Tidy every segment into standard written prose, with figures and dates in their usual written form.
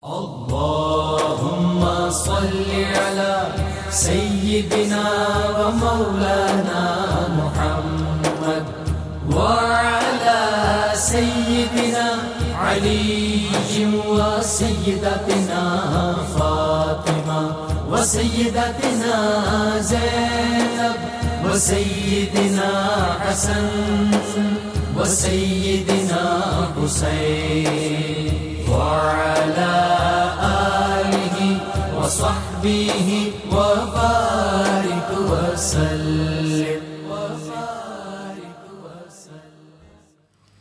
اللهم صل على سيدنا ومولانا محمد وعلى سيدنا علي وسيدتنا فاطمة وسيدتنا زينب وسيدنا حسن وسيدنا حسين وعلى آله وصحبه وبارك وسلم.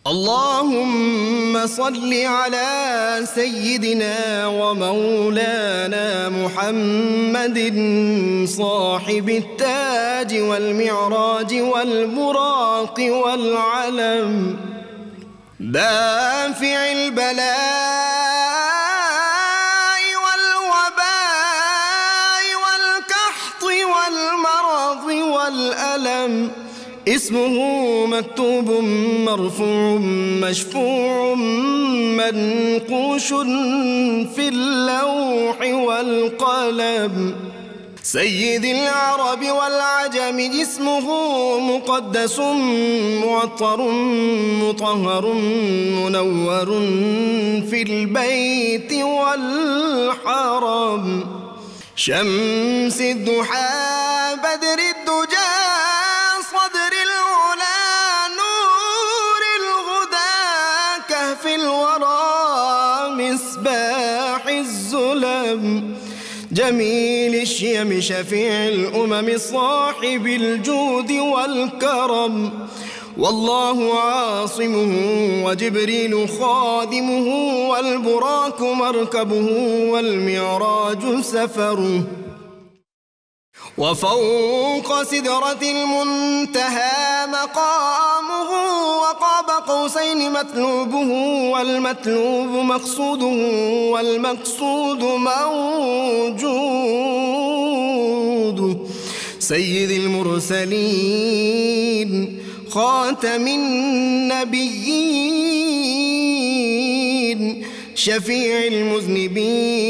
اللهم صل على سيدنا ومولانا محمد صاحب التاج والمعراج والبراق والعلم دافع البلاء والوباء والقحط والمرض والألم اسمه مكتوب مرفوع مشفوع منقوش في اللوح والقلم سيد العرب والعجم جسمه مقدس معطر مطهر منور في البيت والحرم شمس الضحى بدر الدجى صدر العلا نور الهدى كهف الورى مصباح الظلم جميل الشيم شفيع الأمم صاحب الجود والكرم والله عاصمه وجبريل خادمه والبراك مركبه والمعراج سفره وفوق سدرة المنتهى مقامه وقاب قوسين مطلوبه والمطلوب مقصوده والمقصود موجود سيد المرسلين خاتم النبيين شفيع المذنبين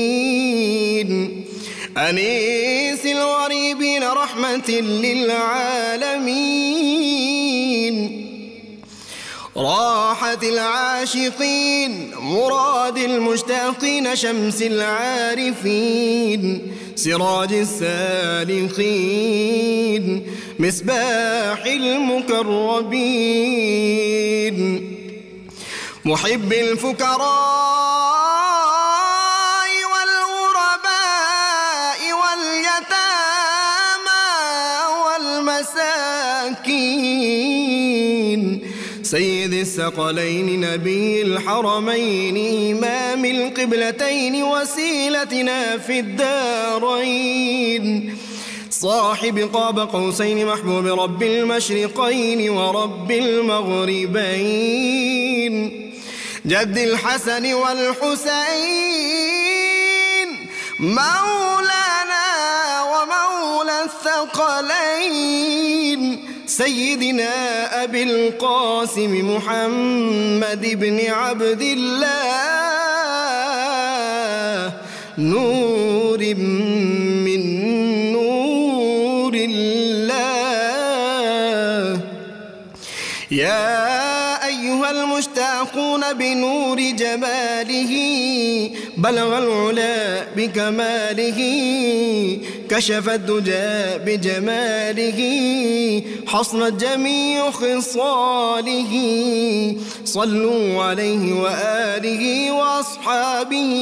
أنيس الغريبين رحمة للعالمين راحة العاشقين مراد المشتاقين شمس العارفين سراج السالكين مصباح المقربين محب الفقراء سيد الثقلين نبي الحرمين إمام القبلتين وسيلتنا في الدارين صاحب قاب قوسين محبوب رب المشرقين ورب المغربين جد الحسن والحسين مولانا ومولى الثقلين سيدنا أبي القاسم محمد بن عبد الله نور من نور الله يا أيها المشتاقون بنور جماله بلغ العلا بكماله كشف الدجى بجماله حصلت جميع خصاله صلوا عليه وآله وأصحابه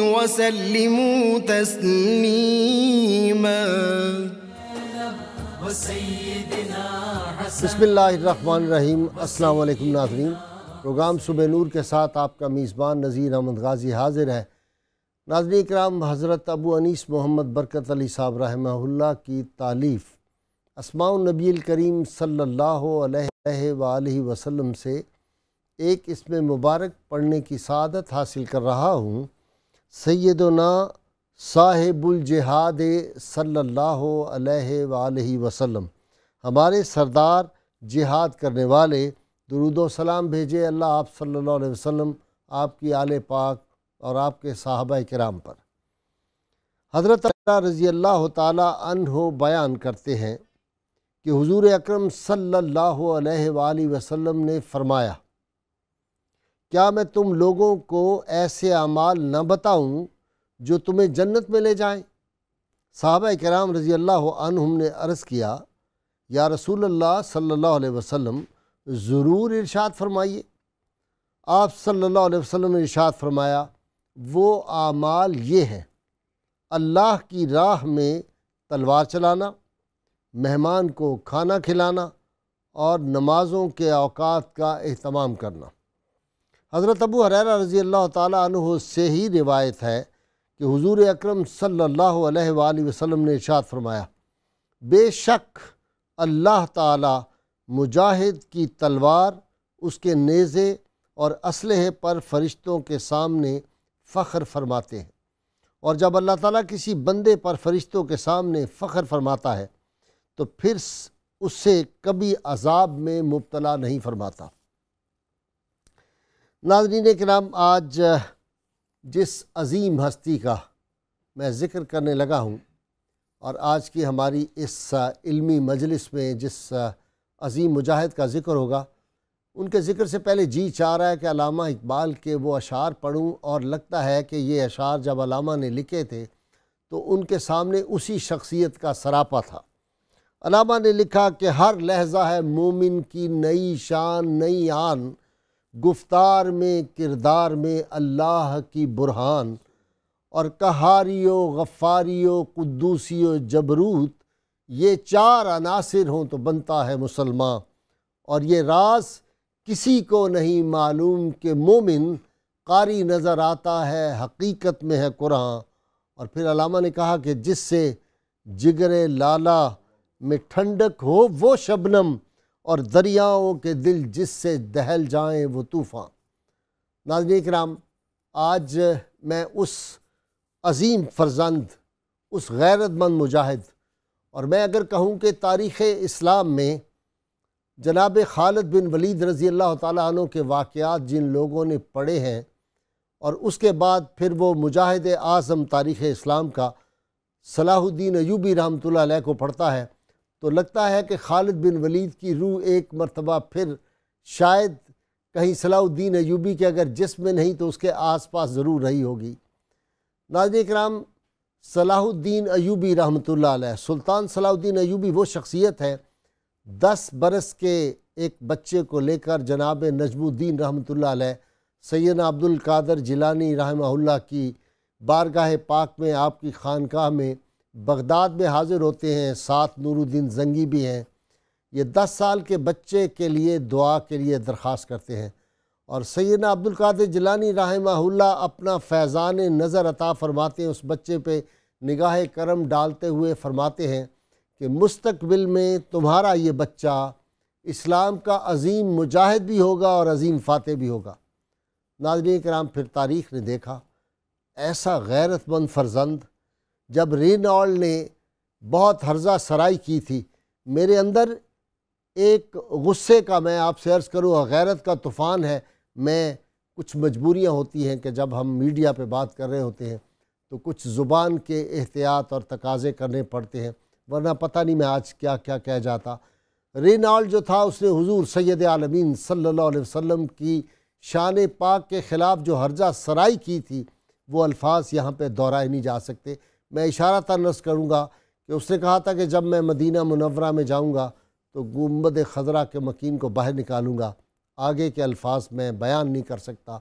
وسلموا تسليما. بسم اللہ الرحمن الرحیم. السلام علیکم ناظرین. پروگرام صبح نور کے ساتھ آپ کا میزبان نذیر احمد غازی حاضر ہے. ناظرین کرام، حضرت ابو انیس محمد برکت علی صاحب رحمہ اللہ کی تالیف اسماء النبی الکریم صلی اللہ علیہ وآلہ وسلم سے ایک اسم مبارک پڑھنے کی سعادت حاصل کر رہا ہوں. سیدنا صاحب الجہاد صلی اللہ علیہ وآلہ وسلم، ہمارے سردار جہاد کرنے والے، درود و سلام بھیجے اللہ آپ صلی اللہ علیہ وسلم، آپ کی آل پاک اور آپ کے صحابہ کرام پر۔ حضرت علی رضی اللہ تعالی عنہ بیان کرتے ہیں کہ حضور اکرم صلی اللہ علیہ وآلہ وسلم نے فرمایا، کیا میں تم لوگوں کو ایسے اعمال نہ بتاؤں جو تمہیں جنت میں لے جائیں؟ صحابہ کرام رضی اللہ عنہم نے عرض کیا، یا رسول اللہ صلی اللہ علیہ وسلم ضرور ارشاد فرمائیے۔ آپ صلی اللہ علیہ وسلم نے ارشاد فرمایا، وہ اعمال یہ ہیں: اللہ کی راہ میں تلوار چلانا، مہمان کو کھانا کھلانا، اور نمازوں کے اوقات کا اہتمام کرنا۔ حضرت ابو ہریرہ رضی اللہ تعالیٰ عنہ سے ہی روایت ہے کہ حضور اکرم صلی اللہ علیہ وآلہ وسلم نے ارشاد فرمایا، بے شک اللہ تعالیٰ مجاہد کی تلوار، اس کے نیزے اور اسلحے پر فرشتوں کے سامنے فخر فرماتے ہیں، اور جب اللہ تعالیٰ کسی بندے پر فرشتوں کے سامنے فخر فرماتا ہے تو پھر اسے کبھی عذاب میں مبتلا نہیں فرماتا۔ ناظرین کرام، آج جس عظیم ہستی کا میں ذکر کرنے لگا ہوں، اور آج کی ہماری اس علمی مجلس میں جس عظیم مجاہد کا ذکر ہوگا، ان کے ذکر سے پہلے جی چاہ رہا ہے کہ علامہ اقبال کے وہ اشعار پڑھوں، اور لگتا ہے کہ یہ اشعار جب علامہ نے لکھے تھے تو ان کے سامنے اسی شخصیت کا سراپا تھا۔ علامہ نے لکھا کہ ہر لحظہ ہے مومن کی نئی شان نئی آن، گفتار میں کردار میں اللہ کی برہان، اور قہاری و غفاری و قدوسی و جبروت، یہ چار عناصر ہوں تو بنتا ہے مسلمان، اور یہ راز کسی کو نہیں معلوم کہ مومن قاری نظر آتا ہے حقیقت میں ہے قرآن۔ اور پھر علامہ نے کہا کہ جس سے جگر لالا میں ٹھنڈک ہو وہ شبنم، اور دریاؤں کے دل جس سے دہل جائیں وہ طوفان۔ ناظرین کرام، آج میں اس عظیم فرزند، اس غیرت مند مجاہد، اور میں اگر کہوں کہ تاریخ اسلام میں جناب خالد بن ولید رضی اللہ تعالیٰ عنہ کے واقعات جن لوگوں نے پڑھے ہیں، اور اس کے بعد پھر وہ مجاہد اعظم تاریخ اسلام کا صلاح الدین ایوبی رحمۃ اللہ علیہ کو پڑھتا ہے تو لگتا ہے کہ خالد بن ولید کی روح ایک مرتبہ پھر شاید کہیں صلاح الدین ایوبی کے اگر جسم میں نہیں تو اس کے آس پاس ضرور رہی ہوگی۔ ناظرین کرام، صلاح الدین ایوبی رحمۃ اللہ علیہ، سلطان صلاح الدین ایوبی وہ شخصیت ہے 10 برس کے ایک بچے کو لے کر جناب نجم الدین رحمۃ اللہ علیہ سیدنا عبد القادر جیلانی رحمہ اللہ کی بارگاہ پاک میں، آپ کی خانقاہ میں بغداد میں حاضر ہوتے ہیں، ساتھ نور الدین زنگی بھی ہیں۔ یہ 10 سال کے بچے کے لیے دعا کے لیے درخواست کرتے ہیں، اور سیدنا عبد القادر جیلانی رحمہ اللہ اپنا فیضان نظر عطا فرماتے ہیں، اس بچے پہ نگاہ کرم ڈالتے ہوئے فرماتے ہیں کہ مستقبل میں تمہارا یہ بچہ اسلام کا عظیم مجاہد بھی ہوگا اور عظیم فاتح بھی ہوگا۔ ناظرین کرام، پھر تاریخ نے دیکھا ایسا غیرت مند فرزند، جب رینالڈ نے بہت ہرزہ سرائی کی تھی، میرے اندر ایک غصے کا، میں آپ سے عرض کروں، غیرت کا طوفان ہے۔ میں کچھ مجبوریاں ہوتی ہیں کہ جب ہم میڈیا پہ بات کر رہے ہوتے ہیں تو کچھ زبان کے احتیاط اور تقاضے کرنے پڑتے ہیں، ورنہ پتہ نہیں میں آج کیا کیا کہہ جاتا۔ رینالڈ جو تھا، اس نے حضور سید عالمین صلی اللہ علیہ وسلم کی شان پاک کے خلاف جو ہرزہ سرائی کی تھی، وہ الفاظ یہاں پہ دہرائے نہیں جا سکتے۔ میں اشارتاً عرض کروں گا کہ اس نے کہا تھا کہ جب میں مدینہ منورہ میں جاؤں گا تو گنبد خضرا کے مکین کو باہر نکالوں گا، آگے کے الفاظ میں بیان نہیں کر سکتا۔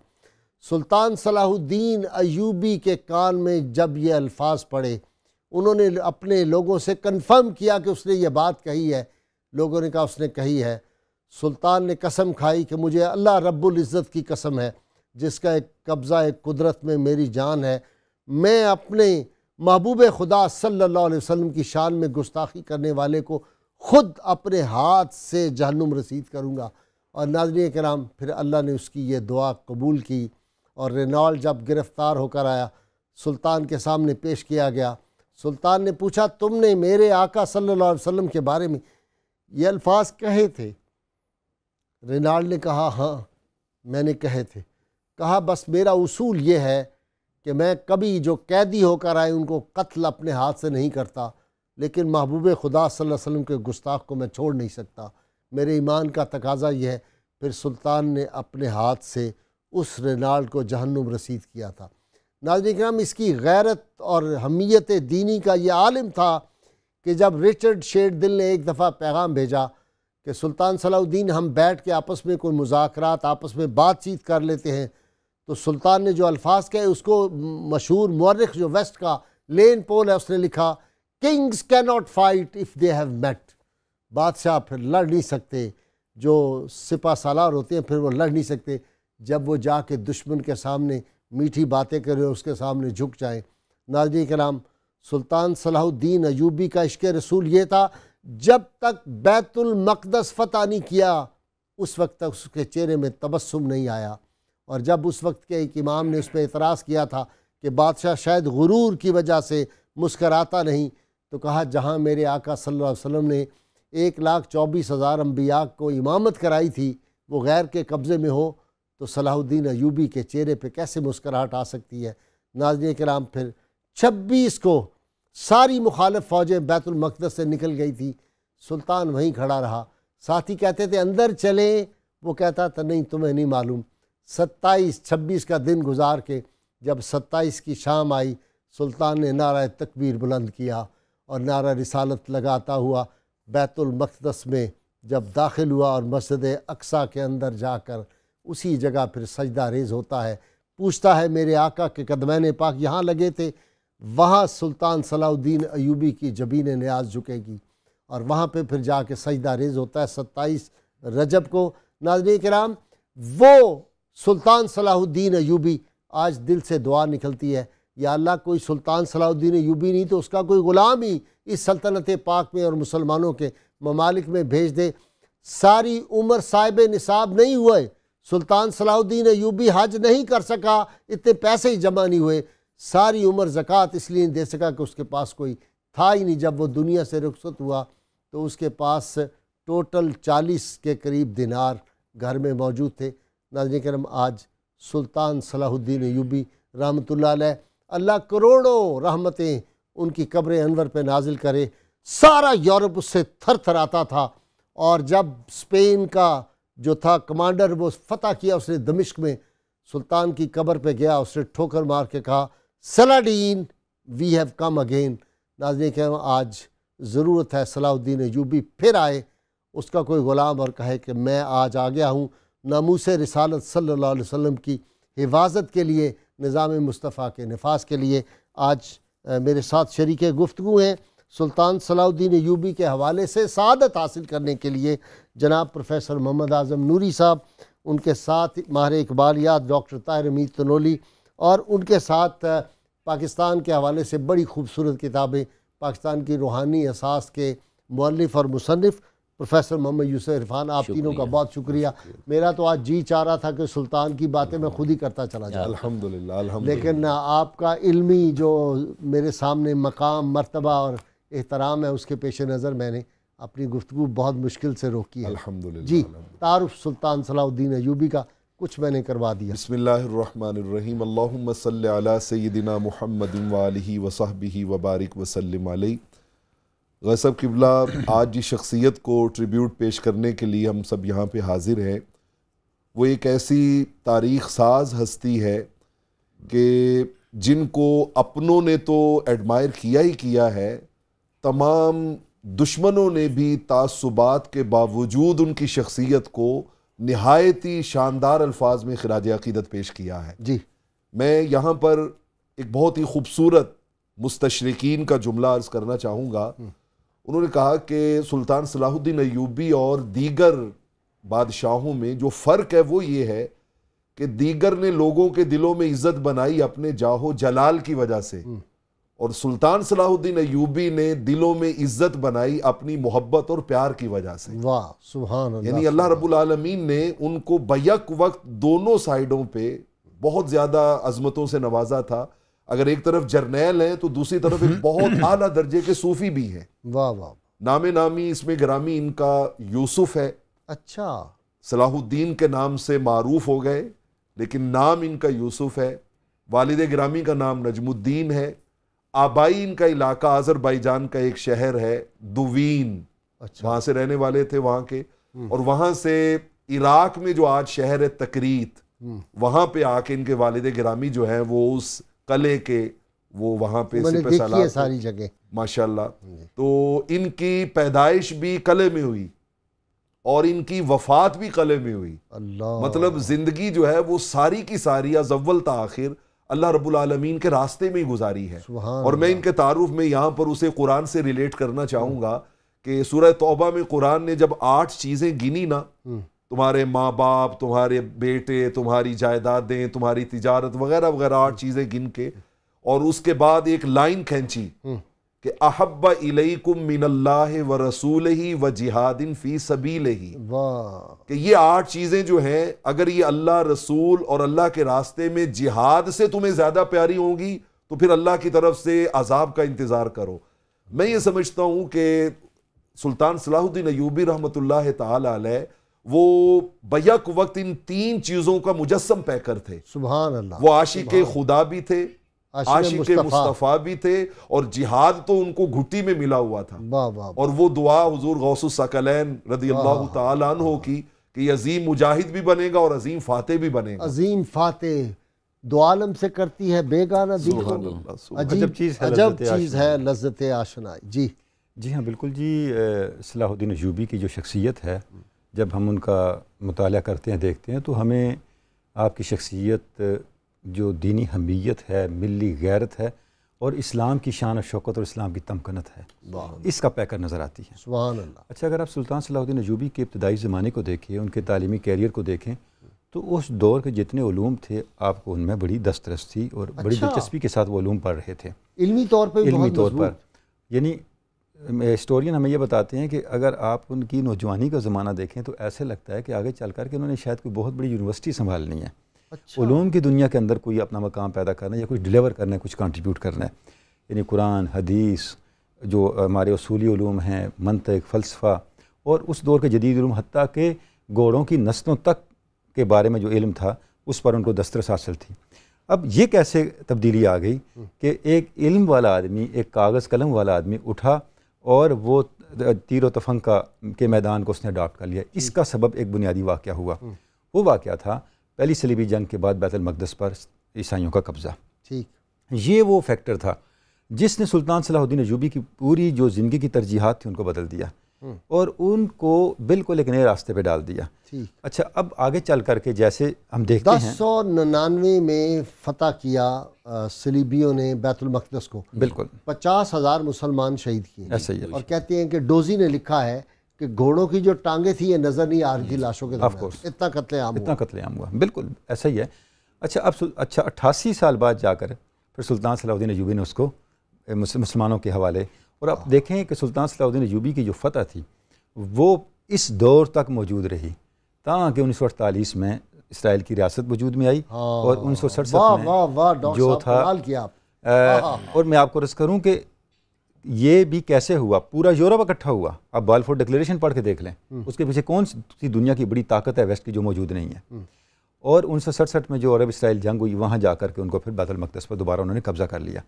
سلطان صلاح الدین ایوبی کے کان میں جب یہ الفاظ پڑھے، انہوں نے اپنے لوگوں سے کنفرم کیا کہ اس نے یہ بات کہی ہے۔ لوگوں نے کہا اس نے کہی ہے۔ سلطان نے قسم کھائی کہ مجھے اللہ رب العزت کی قسم ہے جس کا ایک قبضہ ایک قدرت میں میری جان ہے، میں اپنے محبوب خدا صلی اللہ علیہ وسلم کی شان میں گستاخی کرنے والے کو خود اپنے ہاتھ سے جہنم رسید کروں گا۔ اور ناظرین کرام، پھر اللہ نے اس کی یہ دعا قبول کی، اور رینالڈ جب گرفتار ہو کر آیا، سلطان کے سامنے پیش کیا گیا۔ سلطان نے پوچھا، تم نے میرے آقا صلی اللہ علیہ وسلم کے بارے میں یہ الفاظ کہے تھے؟ رینالڈ نے کہا، ہاں میں نے کہے تھے۔ کہا، بس میرا اصول یہ ہے کہ میں کبھی جو قیدی ہو کر آئے ان کو قتل اپنے ہاتھ سے نہیں کرتا، لیکن محبوب خدا صلی اللہ علیہ وسلم کے گستاخ کو میں چھوڑ نہیں سکتا، میرے ایمان کا تقاضا یہ ہے۔ پھر سلطان نے اپنے ہاتھ سے اس رینالڈ کو جہنم رسید کیا تھا۔ ناظرین کرام، اس کی غیرت اور حمیت دینی کا یہ عالم تھا کہ جب رچرڈ شیڈ دل نے ایک دفعہ پیغام بھیجا کہ سلطان صلاح الدین ہم بیٹھ کے آپس میں کوئی مذاکرات، آپس میں بات چیت کر لیتے ہیں، تو سلطان نے جو الفاظ کہے اس کو مشہور مورخ جو ویسٹ کا لین پول ہے اس نے لکھا، Kings cannot fight if they have met۔ بادشاہ پھر لڑ نہیں سکتے، جو سپہ سالار ہوتے ہیں پھر وہ لڑ نہیں سکتے جب وہ جا کے دشمن کے سامنے میٹھی باتیں کریں اور اس کے سامنے جھک جائیں۔ ناظرین کرام، سلطان صلاح الدین ایوبی کا عشق رسول یہ تھا، جب تک بیت المقدس فتح نہیں کیا اس وقت تک اس کے چہرے میں تبسم نہیں آیا، اور جب اس وقت کے ایک امام نے اس پہ اعتراض کیا تھا کہ بادشاہ شاید غرور کی وجہ سے مسکراتا نہیں، تو کہا جہاں میرے آقا صلی اللہ علیہ وسلم نے 1,24,000 انبیاء کو امامت کرائی تھی وہ غیر کے قبضے میں ہو، تو صلاح الدین ایوبی کے چہرے پہ کیسے مسکراہٹ آ سکتی ہے۔ ناظرین کرام، پھر 26 کو ساری مخالف فوجیں بیت المقدس سے نکل گئی تھی، سلطان وہیں کھڑا رہا، ساتھی کہتے تھے اندر چلیں، وہ کہتا تھا نہیں تمہیں نہیں معلوم۔ 26 کا دن گزار کے جب 27 کی شام آئی، سلطان نے نعرہ تکبیر بلند کیا اور نعرہ رسالت لگاتا ہوا بیت المقدس میں جب داخل ہوا اور مسجد اقصیٰ کے اندر جا کر اسی جگہ پھر سجدہ ریز ہوتا ہے، پوچھتا ہے میرے آقا کے قدمین پاک یہاں لگے تھے، وہاں سلطان صلاح الدین ایوبی کی جبین نیاز جھکے گی، اور وہاں پہ پھر جا کے سجدہ ریز ہوتا ہے 27 رجب کو۔ ناظرین کرام، وہ سلطان صلاح الدین ایوبی، آج دل سے دعا نکلتی ہے، یا اللہ کوئی سلطان صلاح الدین ایوبی نہیں تو اس کا کوئی غلام ہی اس سلطنت پاک میں اور مسلمانوں کے ممالک میں بھیج دے۔ ساری عمر صاحب نصاب نہیں ہوئے، سلطان صلاح الدین ایوبی حج نہیں کر سکا، اتنے پیسے ہی جمع نہیں ہوئے، ساری عمر زکوٰۃ اس لیے نہیں دے سکا کہ اس کے پاس کوئی تھا ہی نہیں۔ جب وہ دنیا سے رخصت ہوا تو اس کے پاس ٹوٹل 40 کے قریب دینار گھر میں موجود تھے۔ ناظرین کرام، آج سلطان صلاح الدین ایوبی رحمۃ اللہ علیہ، اللہ کروڑوں رحمتیں ان کی قبر انور پہ نازل کرے، سارا یورپ اس سے تھر تھر آتا تھا، اور جب اسپین کا جو تھا کمانڈر وہ فتح کیا اس نے دمشق میں، سلطان کی قبر پہ گیا، اس نے ٹھوکر مار کے کہا سلاڈین وی ہیو کم اگین۔ ناظرین کہ آج ضرورت ہے صلاح الدین ایوبی پھر آئے، اس کا کوئی غلام اور کہے کہ میں آج آ گیا ہوں ناموس رسالت صلی اللہ علیہ وسلم کی حفاظت کے لیے، نظام مصطفیٰ کے نفاذ کے لیے۔ آج میرے ساتھ شریک گفتگو ہیں سلطان صلاح الدین ایوبی کے حوالے سے سعادت حاصل کرنے کے لیے جناب پروفیسر محمد اعظم نوری صاحب، ان کے ساتھ ماہر اقبالیات ڈاکٹر طاہر امید تنولی، اور ان کے ساتھ پاکستان کے حوالے سے بڑی خوبصورت کتابیں، پاکستان کی روحانی اساس کے مؤلف اور مصنف پروفیسر محمد یوسف عرفان۔ آپ تینوں کا بہت شکریہ۔ میرا تو آج جی چاہ رہا تھا کہ سلطان کی باتیں میں خود ہی کرتا چلا جاؤں، الحمدللہ، لیکن آپ کا علمی جو میرے سامنے مقام، مرتبہ اور احترام ہے، اس کے پیش نظر میں نے اپنی گفتگو بہت مشکل سے روکی ہے۔ الحمدللہ۔ جی، تعارف سلطان صلاح الدین ایوبی کا کچھ میں نے کروا دیا۔ بسم اللہ الرحمن الرحیم، اللہم صلی علی سیدنا محمد وآلہ وصحبہ وبارک وسلم علیہ۔ غصب قبلہ، آج جس شخصیت کو ٹریبیوٹ پیش کرنے کے لیے ہم سب یہاں پہ حاضر ہیں، وہ ایک ایسی تاریخ ساز ہستی ہے کہ جن کو اپنوں نے تو ایڈمائر کیا ہی کیا ہے، تمام دشمنوں نے بھی تعصبات کے باوجود ان کی شخصیت کو نہایت ہی شاندار الفاظ میں خراج عقیدت پیش کیا ہے۔ جی، میں یہاں پر ایک بہت ہی خوبصورت مستشرقین کا جملہ عرض کرنا چاہوں گا۔ انہوں نے کہا کہ سلطان صلاح الدین ایوبی اور دیگر بادشاہوں میں جو فرق ہے وہ یہ ہے کہ دیگر نے لوگوں کے دلوں میں عزت بنائی اپنے جاہ و جلال کی وجہ سے، اور سلطان صلاح الدین ایوبی نے دلوں میں عزت بنائی اپنی محبت اور پیار کی وجہ سے۔ واہ، سبحان اللہ۔ یعنی اللہ رب العالمین نے ان کو بیک وقت دونوں سائیڈوں پہ بہت زیادہ عظمتوں سے نوازا تھا۔ اگر ایک طرف جرنیل ہیں تو دوسری طرف ایک بہت اعلیٰ درجے کے صوفی بھی ہیں۔ واہ واہ، نام نامی اس میں گرامی ان کا یوسف ہے۔ اچھا، صلاح الدین کے نام سے معروف ہو گئے لیکن نام ان کا یوسف ہے۔ والد گرامی کا نام نجم الدین ہے، آبائی ان کا علاقہ آذربائیجان کا ایک شہر ہے دوین، وہاں سے رہنے والے تھے وہاں کے، اور وہاں سے عراق میں جو آج شہر ہے تکریت، وہاں پہ آ کے ان کے والد گرامی جو ہیں وہ اس قلعے کے وہ وہاں پہ سپہ سالار تھے ساری جگہ ماشاءاللہ۔ تو ان کی پیدائش بھی قلعے میں ہوئی اور ان کی وفات بھی قلعے میں ہوئی، اللہ، مطلب زندگی جو ہے وہ ساری کی ساری از اول تا آخر اللہ رب العالمین کے راستے میں ہی گزاری ہے۔ سبحان اور میں ان کے تعارف میں یہاں پر اسے قرآن سے ریلیٹ کرنا چاہوں گا کہ سورہ توبہ میں قرآن نے جب 8 چیزیں گنی نا، تمہارے ماں باپ، تمہارے بیٹے، تمہاری جائیدادیں، تمہاری تجارت وغیرہ وغیرہ 8 چیزیں گن کے، اور اس کے بعد ایک لائن کھینچی کہ احب الیکم من اللہ ورسولہ وجہاد فی سبیلہ، واہ، کہ یہ 8 چیزیں جو ہیں اگر یہ اللہ رسول اور اللہ کے راستے میں جہاد سے تمہیں زیادہ پیاری ہوں گی تو پھر اللہ کی طرف سے عذاب کا انتظار کرو۔ میں یہ سمجھتا ہوں کہ سلطان صلاح الدین ایوبی رحمۃ اللہ تعالی علیہ وہ بیک وقت ان 3 چیزوں کا مجسم پیکر تھے۔ سبحان اللہ، وہ عاشق خدا بھی تھے، عاشق مصطفیٰ بھی تھے، اور جہاد تو ان کو گھٹی میں ملا ہوا تھا۔ واہ واہ، اور وہ دعا حضور غوث الثقلین رضی اللہ تعالیٰ عنہ کی کہ یہ عظیم مجاہد بھی بنے گا اور عظیم فاتح بھی بنے گا۔ عظیم فاتح دو عالم سے کرتی ہے بیگانہ دل کو، عجیب چیز ہے لذت آشنائی۔ جی ہاں بالکل جی، صلاح الدین ایوبی کی جو شخصیت ہے جب ہم ان کا مطالعہ کرتے ہیں دیکھتے ہیں تو ہمیں آپ کی شخصیت جو دینی حمیت ہے، ملی غیرت ہے، اور اسلام کی شان و شوکت اور اسلام کی تمکنت ہے، اس کا پیکر نظر آتی ہے۔ سبحان اللہ۔ اچھا، اگر آپ سلطان صلاح الدین ایوبی کے ابتدائی زمانے کو دیکھیں، ان کے تعلیمی کیریئر کو دیکھیں، تو اس دور کے جتنے علوم تھے آپ کو ان میں بڑی دسترس تھی اور بڑی دلچسپی کے ساتھ وہ علوم پڑھ رہے تھے، علمی طور پہ علمی طور پر۔ یعنی ہسٹورین ہمیں یہ بتاتے ہیں کہ اگر آپ ان کی نوجوانی کا زمانہ دیکھیں تو ایسے لگتا ہے کہ آگے چل کر کے انہوں نے شاید کوئی بہت بڑی یونیورسٹی سنبھالنی ہے، علوم کی دنیا کے اندر کوئی اپنا مقام پیدا کرنا ہے یا کچھ ڈیلیور کرنا ہے، کچھ کنٹریبیوٹ کرنا ہے۔ یعنی قرآن، حدیث، جو ہمارے اصولی علوم ہیں، منطق، فلسفہ، اور اس دور کے جدید علوم، حتیٰ کہ گھوڑوں کی نسلوں تک کے بارے میں جو علم تھا اس پر ان کو دسترس حاصل تھی۔ اب یہ کیسے تبدیلی آ گئی کہ ایک علم والا آدمی، ایک کاغذ قلم والا آدمی اٹھا اور وہ تیر و تفنگ کے میدان کو اس نے اڈاپٹ کر لیا۔ اس کا سبب ایک بنیادی واقعہ ہوا، وہ واقعہ تھا پہلی صلیبی جنگ کے بعد بیت المقدس پر عیسائیوں کا قبضہ۔ یہ وہ فیکٹر تھا جس نے سلطان صلاح الدین ایوبی کی پوری جو زندگی کی ترجیحات تھی ان کو بدل دیا اور ان کو بالکل ایک نئے راستے پہ ڈال دیا۔ اچھا، اب آگے چل کر کے جیسے ہم دیکھتے ہیں 1099 میں فتح کیا صلیبیوں نے بیت المقدس کو، بالکل 50,000 مسلمان شہید کیے، ایسا ہی ہے، اور کہتے ہیں کہ ڈوزی نے لکھا ہے کہ گھوڑوں کی جو ٹانگیں تھی یہ نظر نہیں آ رہی تھی لاشوں کے درمیان، اتنا قتل عام ہوا۔ بالکل ایسا ہی ہے۔ اچھا، اب 88 سال بعد جا کر پھر سلطان صلاح الدین ایوبی نے اس کو مسلمانوں کے حوالے، اور آپ دیکھیں کہ سلطان صلاح الدین ایوبی کی جو فتح تھی وہ اس دور تک موجود رہی تاکہ 1948 میں اسرائیل کی ریاست وجود میں آئی، اور 1967 میں جو تھا، اور میں آپ کو عرض کروں کہ یہ بھی کیسے ہوا، پورا یورپ اکٹھا ہوا۔ اب بالفور ڈکلیریشن پڑھ کے دیکھ لیں، اس کے پیچھے کون سی دنیا کی بڑی طاقت ہے ویسٹ کی جو موجود نہیں ہے، اور 1967 میں جو عرب اسرائیل جنگ ہوئی وہاں جا کر کے ان کو پھر بیت المقدس پر دوبارہ انہوں نے قبضہ کر لیا۔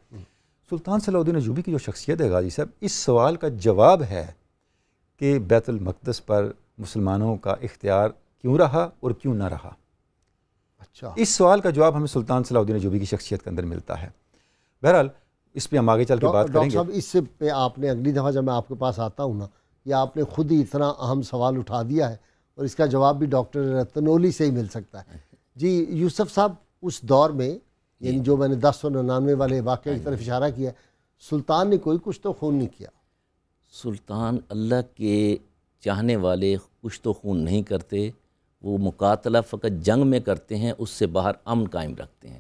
سلطان صلاح الدین ایوبی کی جو شخصیت ہے غازی صاحب، اس سوال کا جواب ہے کہ بیت المقدس پر مسلمانوں کا اختیار کیوں رہا اور کیوں نہ رہا۔ اچھا، اس سوال کا جواب ہمیں سلطان صلاح الدین ایوبی کی شخصیت کے اندر ملتا ہے۔ بہرحال اس پہ ہم آگے چل کے بات کریں ڈاکٹر صاحب، اس پہ آپ نے اگلی دفعہ جب میں آپ کے پاس آتا ہوں نا، یہ آپ نے خود ہی اتنا اہم سوال اٹھا دیا ہے اور اس کا جواب بھی ڈاکٹر تنولی سے ہی مل سکتا ہے۔ جی یوسف صاحب، اس دور میں یعنی جو میں نے 1099 والے واقعے کی طرف اشارہ کیا، سلطان نے کوئی کچھ تو خون نہیں کیا۔ سلطان اللہ کے چاہنے والے کچھ تو خون نہیں کرتے، وہ مقاتلہ فقط جنگ میں کرتے ہیں، اس سے باہر امن قائم رکھتے ہیں۔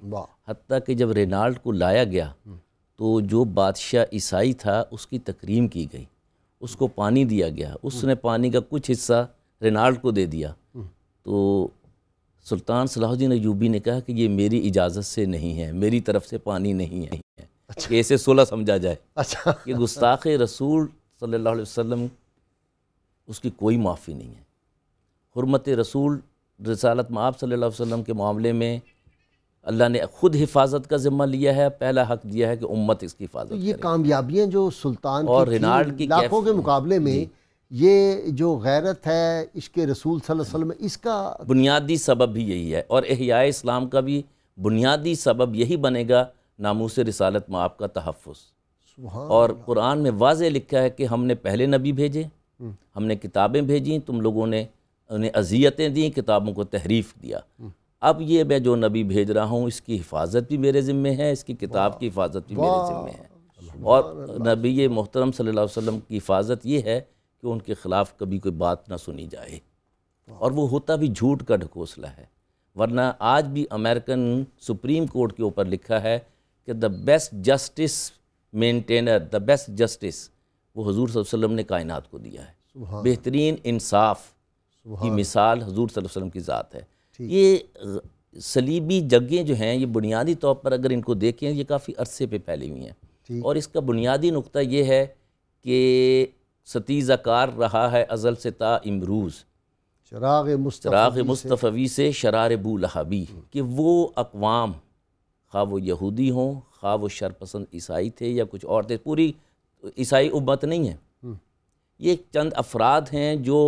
حتیٰ کہ جب رینالڈ کو لایا گیا تو جو بادشاہ عیسائی تھا اس کی تکریم کی گئی، اس کو پانی دیا گیا، اس نے پانی کا کچھ حصہ رینالڈ کو دے دیا، تو سلطان صلاح الدین ایوبی نے کہا کہ یہ میری اجازت سے نہیں ہے، میری طرف سے پانی نہیں ہے، کہ اسے صلح سمجھا جائے کہ گستاخ رسول صلی اللہ علیہ وسلم اس کی کوئی معافی نہیں ہے۔ حرمت رسول رسالت مآب صلی اللہ علیہ وسلم کے معاملے میں اللہ نے خود حفاظت کا ذمہ لیا ہے، پہلا حق دیا ہے کہ امت اس کی حفاظت تو یہ کرے۔ کامیابیاں جو سلطان اور کی رینالڈ کی لاکھوں کے مقابلے میں یہ جو غیرت ہے عشق رسول صلی اللہ علیہ وسلم، اس کا بنیادی سبب بھی یہی ہے، اور احیاء اسلام کا بھی بنیادی سبب یہی بنے گا، ناموس رسالت مآب کا تحفظ۔ اور قرآن میں واضح لکھا ہے کہ ہم نے پہلے نبی بھیجے، ہم نے کتابیں بھیجیں، تم لوگوں نے انہیں اذیتیں دیں، کتابوں کو تحریف دیا۔ اب یہ میں جو نبی بھیج رہا ہوں اس کی حفاظت بھی میرے ذمے ہے، اس کی کتاب کی حفاظت بھی میرے ذمے ہے۔ اور نبی محترم صلی اللہ علیہ وسلم کی حفاظت یہ ہے کہ ان کے خلاف کبھی کوئی بات نہ سنی جائے، اور وہ ہوتا بھی جھوٹ کا ڈھکوسلا ہے۔ ورنہ آج بھی امریکن سپریم کورٹ کے اوپر لکھا ہے کہ the best justice maintainer, the best justice وہ حضور صلی اللہ علیہ وسلم نے کائنات کو دیا ہے۔ بہترین انصاف کی مثال حضور صلی اللہ علیہ وسلم کی ذات ہے۔ یہ صلیبی جنگیں جو ہیں یہ بنیادی طور پر اگر ان کو دیکھیں یہ کافی عرصے پہ پھیلی ہوئی ہیں، اور اس کا بنیادی نقطہ یہ ہے کہ ستیزہ کار رہا ہے ازل سے تا امروز چراغ مصطفی سے شرار بو لہبی، کہ وہ اقوام خواہ وہ یہودی ہوں، خواہ وہ شرپسند عیسائی تھے یا کچھ اور تھے، پوری عیسائی امت نہیں ہے، یہ چند افراد ہیں جو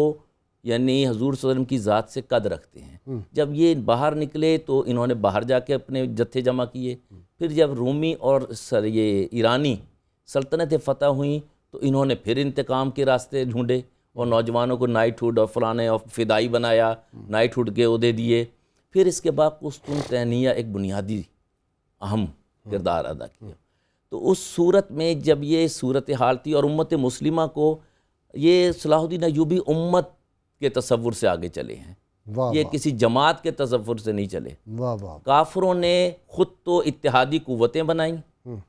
یعنی حضور صلی اللہ علیہ وسلم کی ذات سے قد رکھتے ہیں۔ جب یہ باہر نکلے تو انہوں نے باہر جا کے اپنے جتھے جمع کیے، پھر جب رومی اور یہ ایرانی سلطنتیں فتح ہوئیں تو انہوں نے پھر انتقام کے راستے ڈھونڈے، اور نوجوانوں کو نائٹ ہوڈ اور فلانے اور فدائی بنایا، نائٹ ہوڈ کے عہدے دیے۔ پھر اس کے بعد قسطنطنیہ ایک بنیادی اہم کردار ادا کیا۔ تو اس صورت میں جب یہ صورتحال تھی اور امت مسلمہ کو یہ صلاح الدین ایوبی امت کے تصور سے آگے چلے ہیں، یہ کسی جماعت کے تصور سے نہیں چلے۔ کافروں نے خود تو اتحادی قوتیں بنائیں،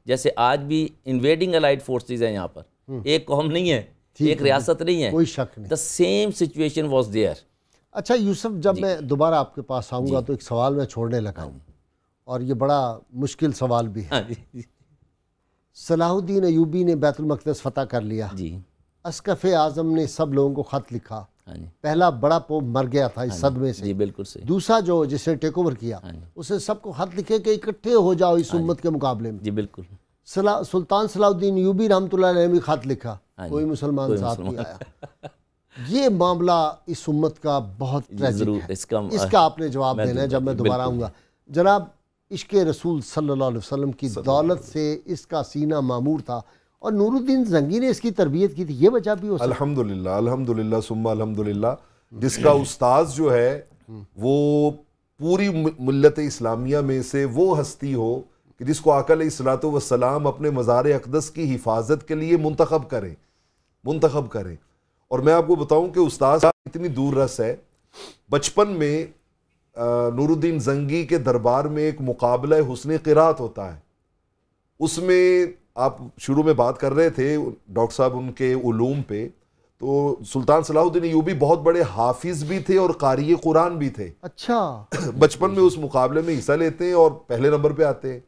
جیسے آج بھی انویڈنگ الائیڈ فورسز ہیں یہاں پر، ایک قوم نہیں ہے، ایک ریاست نہیں ہے، کوئی شک نہیں۔ the same situation was there۔ اچھا یوسف، جب میں دوبارہ آپ کے پاس آؤں گا تو ایک سوال میں چھوڑنے لگا ہوں، اور یہ بڑا مشکل سوال بھی ہے۔ صلاح الدین ایوبی نے بیت المقدس فتح کر لیا، اسقف اعظم نے سب لوگوں کو خط لکھا، پہلا بڑا پوپ مر گیا تھا اس صدمے سے، بالکل صحیح، دوسرا جو جس نے ٹیک اوور کیا اس نے سب کو خط لکھے کہ اکٹھے ہو جاؤ اس امت کے مقابلے میں۔ جی بالکل۔ سلطان صلاح الدین ایوبی رحمۃ اللہ علیہ نے بھی خط لکھا، کوئی مسلمان ساتھ نہیں آیا۔ یہ معاملہ اس امت کا بہت ٹریجک ہے، اس کا آپ نے جواب دینا ہے جب میں دوبارہ آؤں گا۔ جناب، عشق رسول صلی اللہ علیہ وسلم کی دولت سے اس کا سینہ معمور تھا، اور نور الدین زنگی نے اس کی تربیت کی تھی، یہ وجہ بھی ہو سکتی ہے۔ الحمدللہ الحمدللہ ثم الحمدللہ، جس کا استاذ جو ہے وہ پوری ملت اسلامیہ میں سے وہ ہستی ہو کہ جس کو آقا علیہ الصلوۃ والسلام اپنے مزار اقدس کی حفاظت کے لیے منتخب کریں۔ اور میں آپ کو بتاؤں کہ استاذ اتنی دور رس ہے، بچپن میں نور الدین زنگی کے دربار میں ایک مقابلہ حسن قرات ہوتا ہے، اس میں آپ شروع میں بات کر رہے تھے ڈاکٹر صاحب ان کے علوم پہ، تو سلطان صلاح الدین ایوبی بہت بڑے حافظ بھی تھے اور قاری قرآن بھی تھے۔ اچھا، بچپن میں اس مقابلے میں حصہ لیتے ہیں اور پہلے نمبر پہ آتے ہیں۔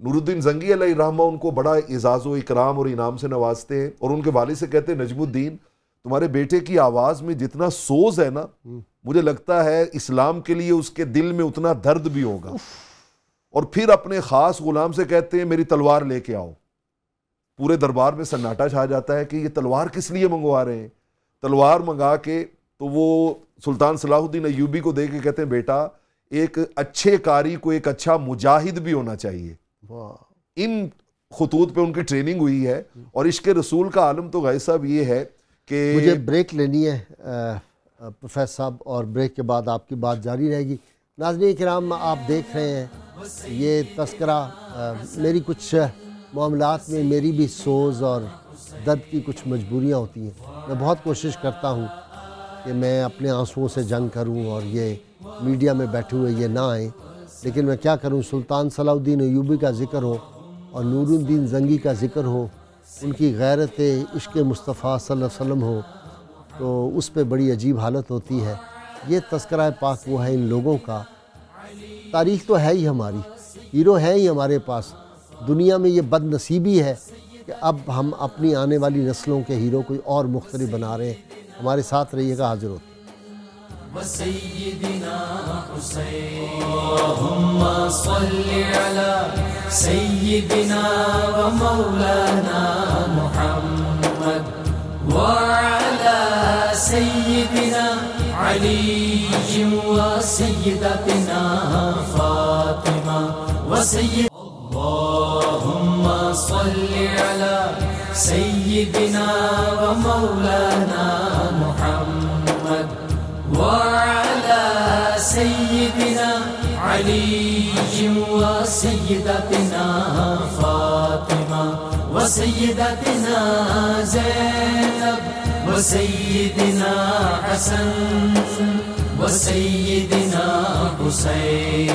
نور الدین زنگی علیہ الرحمہ ان کو بڑا اعزاز و اکرام اور انعام سے نوازتے ہیں، اور ان کے والد سے کہتے ہیں نجم الدین تمہارے بیٹے کی آواز میں جتنا سوز ہے نا، مجھے لگتا ہے اسلام کے لیے اس کے دل میں اتنا درد بھی ہوگا۔ اور پھر اپنے خاص غلام سے کہتے ہیں میری تلوار لے کے آؤ۔ پورے دربار میں سناٹا چھا جاتا ہے کہ یہ تلوار کس لیے منگوا رہے ہیں۔ تلوار منگا کے تو وہ سلطان صلاح الدین ایوبی کو دے کے کہتے ہیں بیٹا ایک اچھے قاری کو ایک اچھا مجاہد بھی ہونا چاہیے۔ ان خطوط پہ ان کی ٹریننگ ہوئی ہے، اور عشق رسول کا عالم تو غائب صاحب یہ ہے کہ مجھے بریک لینی ہے پروفیسر صاحب، اور بریک کے بعد آپ کی بات جاری رہے گی۔ ناظرین کرام، آپ دیکھ رہے ہیں یہ تذکرہ، میری کچھ معاملات میں میری بھی سوز اور درد کی کچھ مجبوریاں ہوتی ہیں۔ میں بہت کوشش کرتا ہوں کہ میں اپنے آنسوؤں سے جنگ کروں اور یہ میڈیا میں بیٹھے ہوئے یہ نہ آئیں، لیکن میں کیا کروں، سلطان صلاح الدین ایوبی کا ذکر ہو اور نور الدین زنگی کا ذکر ہو، ان کی غیرت عشق مصطفیٰ صلی اللہ علیہ وسلم ہو، تو اس پہ بڑی عجیب حالت ہوتی ہے۔ یہ تذکرہ پاک وہ ہے ان لوگوں کا، تاریخ تو ہے ہی ہماری، ہیرو ہے ہی ہمارے پاس۔ دنیا میں یہ بد نصیبی ہے کہ اب ہم اپنی آنے والی نسلوں کے ہیرو کوئی اور مختلف بنا رہے ہیں۔ ہمارے ساتھ رہیے گا، حاضر ہوتے ہیں۔ وسيدنا حسين اللهم صل على سيدنا ومولانا محمد وعلى سيدنا علي وسيدتنا فاطمة وسيد اللهم صل على سيدنا ومولانا محمد وعلى سيدنا علي وسيدتنا فاطمة وسيدتنا زينب وسيدنا حسن وسيدنا حسين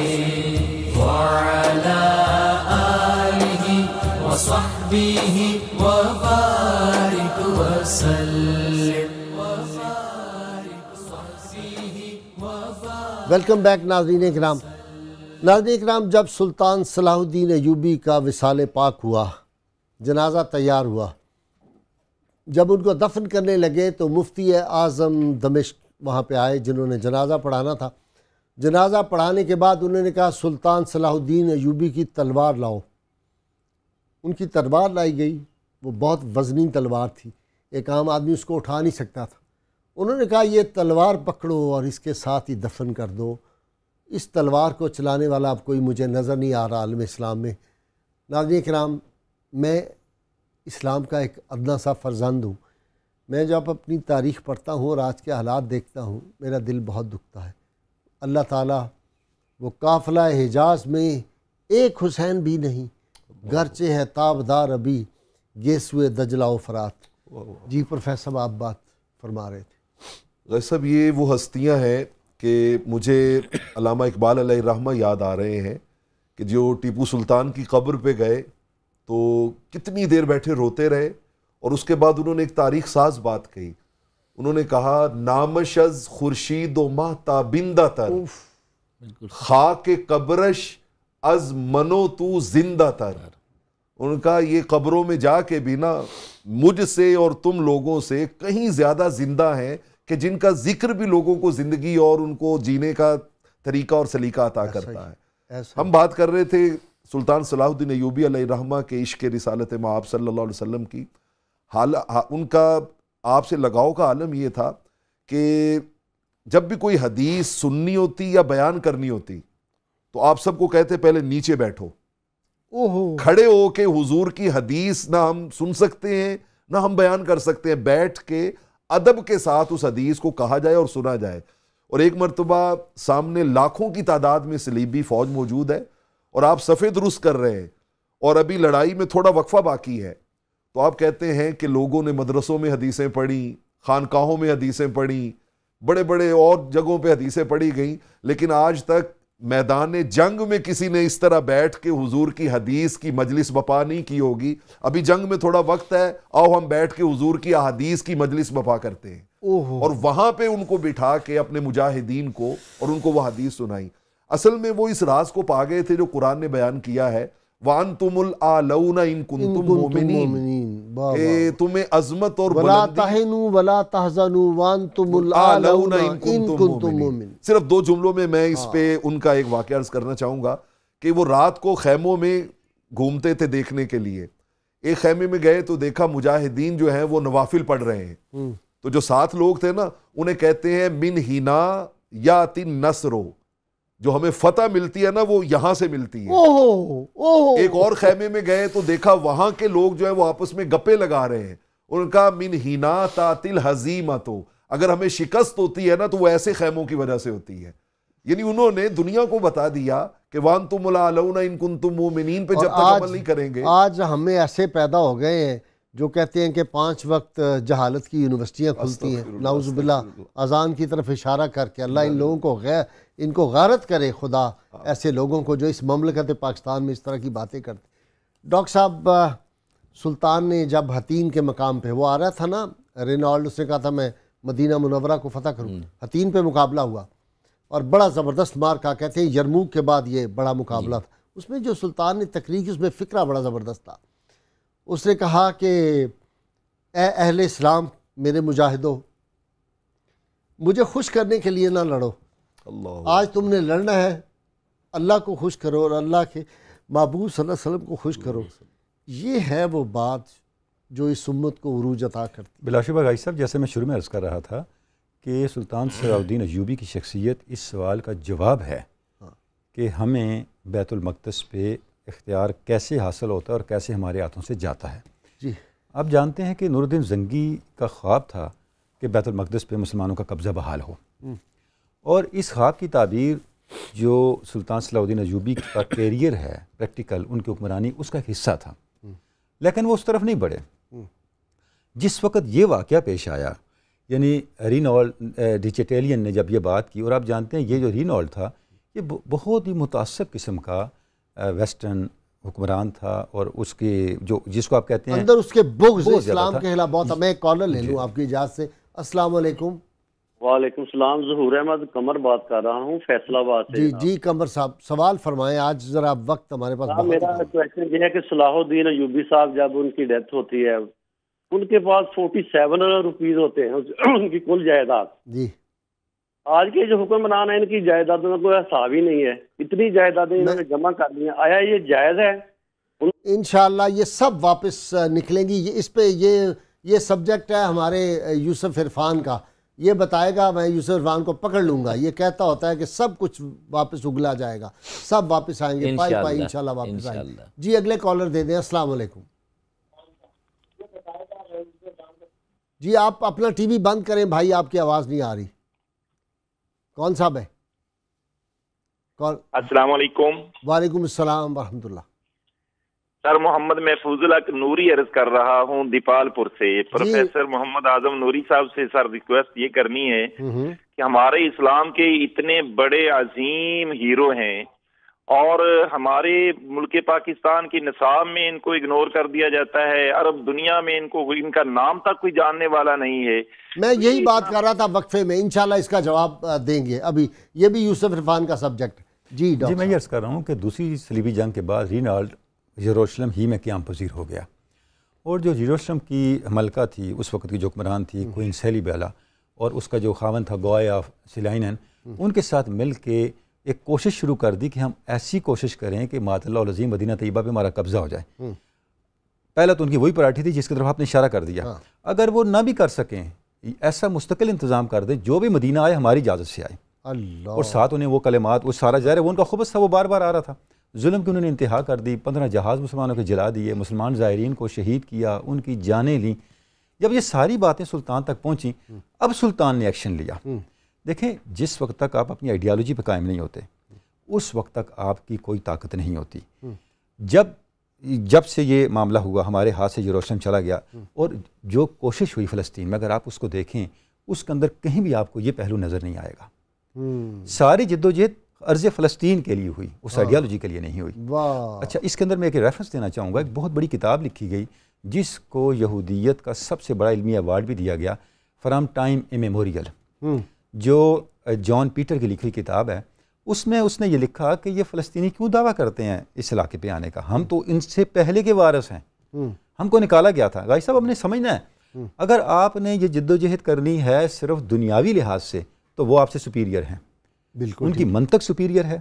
وعلى آله وصحبه وبارك وسلم ویلکم بیک ناظرین اکرام. ناظرین اکرام، جب سلطان صلاح الدین ایوبی کا وصال پاک ہوا، جنازہ تیار ہوا، جب ان کو دفن کرنے لگے تو مفتی اعظم دمشق وہاں پہ آئے جنہوں نے جنازہ پڑھانا تھا. جنازہ پڑھانے کے بعد انہوں نے کہا سلطان صلاح الدین ایوبی کی تلوار لاؤ. ان کی تلوار لائی گئی. وہ بہت وزنی تلوار تھی، ایک عام آدمی اس کو اٹھا نہیں سکتا تھا. انہوں نے کہا یہ تلوار پکڑو اور اس کے ساتھ ہی دفن کر دو. اس تلوار کو چلانے والا اب کوئی مجھے نظر نہیں آ رہا عالم اسلام میں. ناظرین کرام، میں اسلام کا ایک ادنا سا فرزند ہوں. میں جب اپنی تاریخ پڑھتا ہوں اور آج کے حالات دیکھتا ہوں میرا دل بہت دکھتا ہے. اللہ تعالیٰ وہ قافلہ حجاز میں ایک حسین بھی نہیں، گرچہ ہے تابدار ابھی گیسوئے دجلہ و فرات. جی پروفیسر صاحب، آپ بات فرما رہے تھے. غازی صاحب، یہ وہ ہستیاں ہیں کہ مجھے علامہ اقبال علیہ الرحمہ یاد آ رہے ہیں کہ جو ٹیپو سلطان کی قبر پہ گئے تو کتنی دیر بیٹھے روتے رہے، اور اس کے بعد انہوں نے ایک تاریخ ساز بات کہی. انہوں نے کہا نامش از خورشید و ماہ تابندہ تر، خاک قبرش از منو تو زندہ تر. ان کا یہ قبروں میں جا کے بھی نا مجھ سے اور تم لوگوں سے کہیں زیادہ زندہ ہیں کہ جن کا ذکر بھی لوگوں کو زندگی اور ان کو جینے کا طریقہ اور سلیقہ عطا کرتا ہے. ہم بات کر رہے تھے سلطان صلاح الدین ایوبی علیہ الرحمہ کے عشق رسالت مآب صلی اللہ علیہ وسلم کی. ان کا آپ سے لگاؤ کا عالم یہ تھا کہ جب بھی کوئی حدیث سننی ہوتی یا بیان کرنی ہوتی تو آپ سب کو کہتے پہلے نیچے بیٹھو. کھڑے ہو کے حضور کی حدیث نہ ہم سن سکتے ہیں نہ ہم بیان کر سکتے ہیں. بیٹھ کے ادب کے ساتھ اس حدیث کو کہا جائے اور سنا جائے. اور ایک مرتبہ سامنے لاکھوں کی تعداد میں صلیبی فوج موجود ہے اور آپ صفے درست کر رہے ہیں اور ابھی لڑائی میں تھوڑا وقفہ باقی ہے، تو آپ کہتے ہیں کہ لوگوں نے مدرسوں میں حدیثیں پڑھی، خانقاہوں میں حدیثیں پڑھی، بڑے بڑے اور جگہوں پہ حدیثیں پڑھی گئیں، لیکن آج تک میدان جنگ میں کسی نے اس طرح بیٹھ کے حضور کی حدیث کی مجلس بپا نہیں کی ہوگی. ابھی جنگ میں تھوڑا وقت ہے، آؤ ہم بیٹھ کے حضور کی احادیث کی مجلس بپا کرتے ہیں. اور وہاں پہ ان کو بٹھا کے اپنے مجاہدین کو اور ان کو وہ حدیث سنائی. اصل میں وہ اس راز کو پا گئے تھے جو قرآن نے بیان کیا ہے، وَأَنْتُمُ الْأَعْلَوْنَ إِن كُنْتُم مُؤْمِنِينَ، کہ تمہیں عظمت اور وَلَا تَهِنُوا وَلَا تَحْزَنُوا وَأَنْتُمُ الْأَعْلَوْنَ إِن كُنْتُم مُؤْمِنِينَ. صرف 2 جملوں میں میں اس پہ ان کا ایک واقعہ عرض کرنا چاہوں گا کہ وہ رات کو خیموں میں گھومتے تھے دیکھنے کے لیے. ایک خیمے میں گئے تو دیکھا مجاہدین جو ہیں وہ نوافل پڑھ رہے ہیں. تو جو 7 لوگ تھے نا انہیں کہتے ہیں من ہینا یاتی النصر، جو ہمیں فتح ملتی ہے نا وہ یہاں سے ملتی ہے. ایک اور خیمے میں گئے تو دیکھا وہاں کے لوگ جو ہیں وہ آپس میں گپے لگا رہے ہیں. ان کا من ہینا تاتی الہزیمۃ، اگر ہمیں شکست ہوتی ہے نا تو وہ ایسے خیموں کی وجہ سے ہوتی ہے. یعنی انہوں نے دنیا کو بتا دیا کہ وَأَنْتُمُ الْأَعْلَوْنَ إِن كُنْتُم مُؤْمِنِينَ پہ جب تک عمل نہیں کریں گے. آج ہمیں ایسے پیدا ہو گئے ہیں جو کہتے ہیں کہ 5 وقت جہالت کی یونیورسٹیاں کھلتی ہیں، نعوذ باللہ، اذان کی طرف اشارہ کر کے. اللہ ان لوگوں کو ان کو غارت کرے خدا، ایسے لوگوں کو جو اس مملکت پاکستان میں اس طرح کی باتیں کرتے. ڈاکٹر صاحب، سلطان نے جب حتین کے مقام پہ وہ آ رہا تھا نا، رینالڈ، اس نے کہا تھا میں مدینہ منورہ کو فتح کروں. حتین پہ مقابلہ ہوا اور بڑا زبردست مار کا، کہتے ہیں یرموک کے بعد یہ بڑا مقابلہ تھا. اس میں جو سلطان نے تقریر کی اس میں فکرہ بڑا زبردست تھا. اس نے کہا کہ اے اہل اسلام، میرے مجاہدوں، مجھے خوش کرنے کے لیے نہ لڑو، اللہ آج تم نے لڑنا ہے، اللہ کو خوش کرو اور اللہ کے محبوب صلی اللہ علیہ وسلم کو خوش کرو. یہ ہے وہ بات جو اس امت کو عروج عطا کرتی. بلا شبہ بھائی صاحب، جیسے میں شروع میں عرض کر رہا تھا کہ سلطان صلاح الدین ایوبی کی شخصیت اس سوال کا جواب ہے کہ ہمیں بیت المقدس پہ اختیار کیسے حاصل ہوتا ہے اور کیسے ہمارے ہاتھوں سے جاتا ہے. جی آپ جانتے ہیں کہ نور الدین زنگی کا خواب تھا کہ بیت المقدس پہ مسلمانوں کا قبضہ بحال ہو، اور اس خواب کی تعبیر جو سلطان صلاح الدین ایوبی کا کیریئر ہے پریکٹیکل، ان کی حکمرانی، اس کا ایک حصہ تھا، لیکن وہ اس طرف نہیں بڑھے. جس وقت یہ واقعہ پیش آیا، یعنی رینالڈ ڈیچیٹیلین نے جب یہ بات کی، اور آپ جانتے ہیں یہ جو رینالڈ تھا یہ بہت ہی متعصب قسم کا ویسٹرن حکمران تھا، اور اس کے جو جس کو آپ کہتے ہیں اندر اس کے بغض بہت زیادہ اسلام تھا. کے خلاف بہت. میں ایک کالر لے لوں آپ کی اجازت سے. السلام علیکم. وعلیکم السلام، ظہور احمد قمر بات کر رہا ہوں فیصل آباد سے. جی قمر صاحب سوال فرمائیں. آج ذرا وقت ہمارے پاس بہت میرا کم ہے. کویشچن یہ ہے کہ صلاح الدین ایوبی صاحب جب ان کی ڈیتھ ہوتی ہے ان کے پاس 47 روپیز ہوتے ہیں ان کی کل جائیداد. جی آج کے جو حکمران ہیں ان کی جائیدادوں کا کوئی حساب ہی نہیں ہے، اتنی جائیدادیں انہوں نے جمع کر لی ہیں. آیا یہ جائز ہے؟ انشاءاللہ یہ سب واپس نکلیں گی. اس پہ یہ سبجیکٹ ہے ہمارے یوسف عرفان کا، یہ بتائے گا. میں یوسف عرفان کو پکڑ لوں گا، یہ کہتا ہوتا ہے کہ سب کچھ واپس اگلا جائے گا، سب واپس آئیں گے، پائی پائی انشاءاللہ واپس آئیں گے. جی اگلے کالر دے دیں. السلام علیکم. جی آپ اپنا ٹی وی بند کریں بھائی، آپ کی آواز نہیں آ رہی. کون صاحب ہے؟ السلام علیکم. وعلیکم السلام ورحمۃ اللہ. سر محمد محفوظ الحق نوری عرض کر رہا ہوں دیپال پور سے. پروفیسر محمد اعظم نوری صاحب سے سر ریکویسٹ یہ کرنی ہے کہ ہمارے اسلام کے اتنے بڑے عظیم ہیرو ہیں اور ہمارے ملک پاکستان کی نصاب میں ان کو اگنور کر دیا جاتا ہے، عرب دنیا میں ان کا نام تک کوئی جاننے والا نہیں ہے. میں یہی بات کر رہا تھا وقفے میں، انشاءاللہ اس کا جواب دیں گے. ابھی یہ بھی یوسف عرفان کا سبجیکٹ. جی میں یہ عرض کر رہا ہوں کہ دوسری صلیبی جنگ کے بعد رینالڈ یروشلم ہی میں قیام پذیر ہو گیا، اور جو یروشلم کی ملکہ تھی اس وقت کی جو حکمران تھی کوئن سیلی بیلا، اور اس کا جو خاوند تھا گوائے آف سیلائنن، ان کے ساتھ مل کے ایک کوشش شروع کر دی کہ ہم ایسی کوشش کریں کہ مات اللہ العظیم مدینہ طیبہ پہ ہمارا قبضہ ہو جائے. پہلا تو ان کی وہی پرائرٹی تھی جس کی طرف آپ نے اشارہ کر دیا. اگر وہ نہ بھی کر سکیں، ایسا مستقل انتظام کر دیں جو بھی مدینہ آئے ہماری اجازت سے آئے. اور ساتھ انہیں وہ کلمات، وہ سارا ظاہر ہے وہ ان کا خبث تھا، وہ بار بار آ رہا تھا. ظلم کی انہوں نے انتہا کر دی، 15 جہاز مسلمانوں کے جلا دیے، مسلمان زائرین کو شہید کیا، ان کی جانیں لیں. جب یہ ساری باتیں سلطان تک پہنچیں، اب سلطان نے ایکشن لیا. دیکھیں جس وقت تک آپ اپنی آئیڈیالوجی پہ قائم نہیں ہوتے اس وقت تک آپ کی کوئی طاقت نہیں ہوتی. جب سے یہ معاملہ ہوا، ہمارے ہاتھ سے یروشلم چلا گیا، اور جو کوشش ہوئی فلسطین میں، اگر آپ اس کو دیکھیں اس کے اندر کہیں بھی آپ کو یہ پہلو نظر نہیں آئے گا. ساری جدوجہد عرض فلسطین کے لیے ہوئی، اس آئیڈیالوجی کے لیے نہیں ہوئی. اچھا اس کے اندر میں ایک ریفرنس دینا چاہوں گا. ایک بہت بڑی کتاب لکھی گئی جس کو یہودیت کا سب سے بڑا علمی ایوارڈ بھی دیا گیا، فرام ٹائم امیموریل، جو جان پیٹر کی لکھی کتاب ہے. اس میں اس نے یہ لکھا کہ یہ فلسطینی کیوں دعویٰ کرتے ہیں اس علاقے پہ آنے کا، ہم تو ان سے پہلے کے وارث ہیں، ہم کو نکالا گیا تھا. غازی صاحب ہم نے سمجھنا ہے، اگر آپ نے یہ جدوجہد کرنی ہے صرف دنیاوی لحاظ سے تو وہ آپ سے سپیریئر ہیں. بالکل ان کی منطق سپیریئر ہے،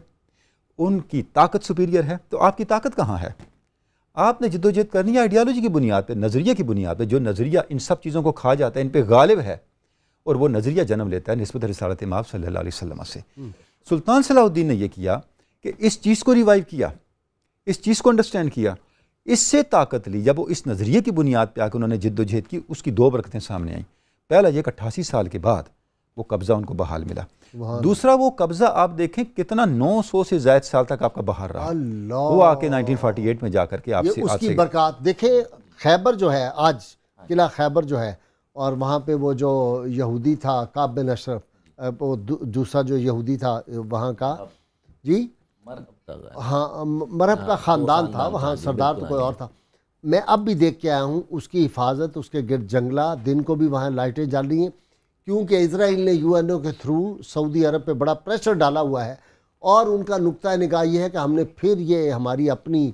ان کی طاقت سپیریئر ہے. تو آپ کی طاقت کہاں ہے؟ آپ نے جدوجہد کرنی ہے آئیڈیالوجی کی بنیاد پہ، نظریے کی بنیاد پہ. جو نظریہ ان سب چیزوں کو کھا جاتا ہے، ان پہ غالب ہے، اور وہ نظریہ جنم لیتا ہے نسبت رسالت مآب صلی اللہ علیہ وسلم سے. سلطان صلاح الدین نے یہ کیا کہ اس چیز کو ریوائیو کیا، اس چیز کو انڈرسٹینڈ کیا، اس سے طاقت لی. جب وہ اس نظریے کی بنیاد پہ آ کے انہوں نے جدوجہد کی، اس کی 2 برکتیں سامنے آئیں. پہلا یہ کہ 88 سال کے بعد وہ قبضہ ان کو بحال ملا. دوسرا وہ قبضہ آپ دیکھیں کتنا 900 سے زائد سال تک آپ کا بحال رہا. وہ آ کے 1948 میں جا کر کے آپ سے اس کی برکات دیکھیں. خیبر جو ہے آج قلعہ خیبر جو ہے، اور وہاں پہ وہ جو یہودی تھا کعب بن اشرف، وہ دوسرا جو یہودی تھا وہاں کا، جی ہاں مرہب کا خاندان تھا وہاں، سردار تو کوئی اور تھا. میں اب بھی دیکھ کے آیا ہوں اس کی حفاظت، اس کے گرد جنگلہ، دن کو بھی وہاں لائٹیں جل رہی ہیں، کیونکہ اسرائیل نے UN کے تھرو سعودی عرب پہ بڑا پریشر ڈالا ہوا ہے. اور ان کا نقطہ نگاہ یہ ہے کہ ہم نے پھر یہ ہماری اپنی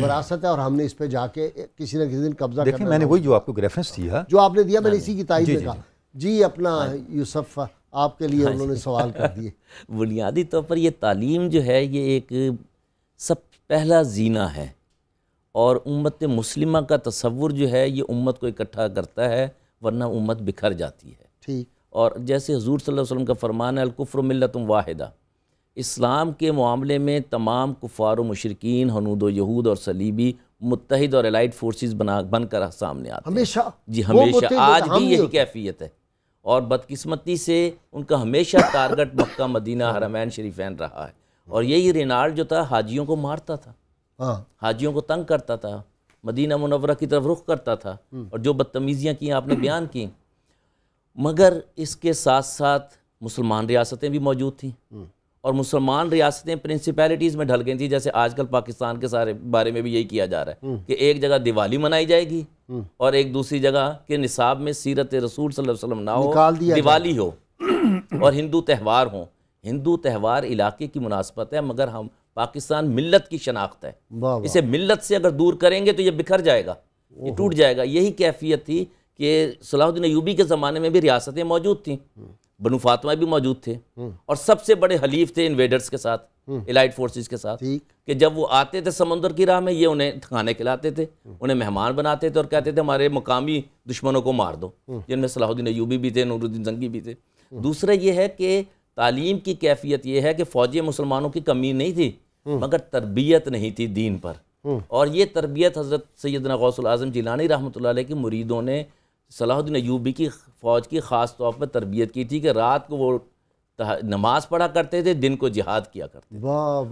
وراثت ہے اور ہم نے اس پہ جا کے کسی نہ کسی دن قبضہ کرنا. دیکھیں میں نے وہی جو آپ کو ریفرنس دیا، جو آپ نے دیا، میں نے اسی کی تائید میں کہا. جی اپنا یوسف آپ کے لیے انہوں نے سوال کر دیے. بنیادی طور پر یہ تعلیم جو ہے یہ ایک سب پہلا زینہ ہے، اور امت مسلمہ کا تصور جو ہے یہ امت کو اکٹھا کرتا ہے، ورنہ امت بکھر جاتی ہے. ٹھیک. اور جیسے حضور صلی اللہ علیہ وسلم کا فرمان ہے الکفر ملت واحدہ، اسلام کے معاملے میں تمام کفار و مشرکین، ہنود و یہود اور صلیبی متحد اور الائڈ فورسز بن کر سامنے آتے ہیں ہمیشہ. جی ہمیشہ، آج بھی یہی کیفیت ہے، اور بدقسمتی سے ان کا ہمیشہ ٹارگٹ مکہ مدینہ حرمین شریفین رہا ہے. اور یہی رینالڈ جو تھا حاجیوں کو مارتا تھا، حاجیوں کو تنگ کرتا تھا، مدینہ منورہ کی طرف رخ کرتا تھا، اور جو بدتمیزیاں کی آپ نے بیان کی. مگر اس کے ساتھ ساتھ مسلمان ریاستیں بھی موجود تھیں، اور مسلمان ریاستیں پرنسپیلٹیز میں ڈھل گئی تھیں. جیسے آج کل پاکستان کے سارے بارے میں بھی یہی کیا جا رہا ہے کہ ایک جگہ دیوالی منائی جائے گی اور ایک دوسری جگہ کے نصاب میں سیرت رسول صلی اللہ علیہ وسلم نہ ہو، دیوالی ہو اور ہندو تہوار ہوں. ہندو تہوار علاقے کی مناسبت ہے، مگر ہم پاکستان ملت کی شناخت ہے. اسے ملت سے اگر دور کریں گے تو یہ بکھر جائے گا، یہ ٹوٹ جائے گا. یہی کیفیت تھی کہ صلاح الدین ایوبی کے زمانے میں بھی ریاستیں موجود تھیں، بنو فاطمہ بھی موجود تھے، اور سب سے بڑے حلیف تھے انویڈرز کے ساتھ، الائٹ فورسز کے ساتھ، کہ جب وہ آتے تھے سمندر کی راہ میں یہ انہیں کھانے کھلاتے تھے، انہیں مہمان بناتے تھے اور کہتے تھے ہمارے مقامی دشمنوں کو مار دو، جن میں صلاح الدین ایوبی بھی تھے، نور الدین زنگی بھی تھے. دوسرا یہ ہے کہ تعلیم کی کیفیت یہ ہے کہ فوجی مسلمانوں کی کمی نہیں تھی، مگر تربیت نہیں تھی دین پر. اور یہ تربیت حضرت سیدنا غوث العظم جیلانی رحمۃ اللہ علیہ کے مریدوں نے صلاح الدین ایوبی کی فوج کی خاص طور پر تربیت کی تھی کہ رات کو وہ نماز پڑھا کرتے تھے، دن کو جہاد کیا کرتے تھے.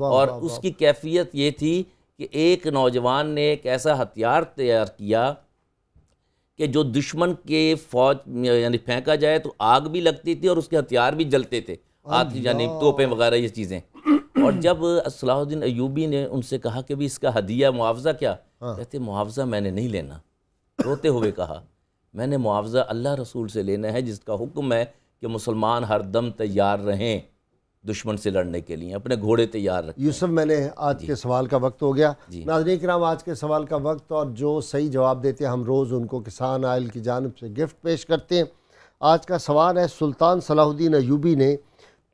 اور اس کی کیفیت یہ تھی کہ ایک نوجوان نے ایک ایسا ہتھیار تیار کیا کہ جو دشمن کے فوج یعنی پھینکا جائے تو آگ بھی لگتی تھی اور اس کے ہتھیار بھی جلتے تھے، یعنی توپیں وغیرہ یہ چیزیں. اور جب صلاح الدین ایوبی نے ان سے کہا کہ بھی اس کا ہدیہ معاوضہ کیا، کہتے معاوضہ میں نے نہیں لینا. روتے ہوئے کہا میں نے معاوضہ اللہ رسول سے لینا ہے، جس کا حکم ہے کہ مسلمان ہر دم تیار رہیں دشمن سے لڑنے کے لیے، اپنے گھوڑے تیار رکھیں. یوسف میں نے آج کے سوال کا وقت ہو گیا. ناظرین کرام، آج کے سوال کا وقت، اور جو صحیح جواب دیتے ہیں ہم روز ان کو کسان آئل کی جانب سے گفٹ پیش کرتے ہیں. آج کا سوال ہے سلطان صلاح الدین ایوبی نے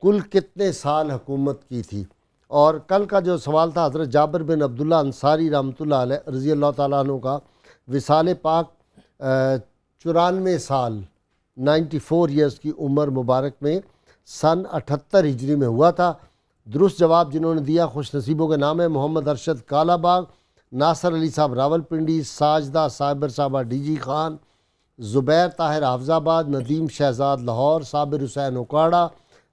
کل کتنے سال حکومت کی تھی؟ اور کل کا جو سوال تھا حضرت جابر بن عبداللہ انصاری رحمۃ اللہ علیہ رضی اللہ تعالیٰ عنہ کا وصال پاک 94 سال 94 ایئرس کی عمر مبارک میں سن 78 ہجری میں ہوا تھا. درست جواب جنہوں نے دیا خوش نصیبوں کے نام ہے محمد ارشد کالا باغ، ناصر علی صاحب راول پنڈی، ساجدہ صابر صاحبہ ڈی جی خان، زبیر طاہر حافظ آباد، ندیم شہزاد لاہور، صابر حسین اکاڑا،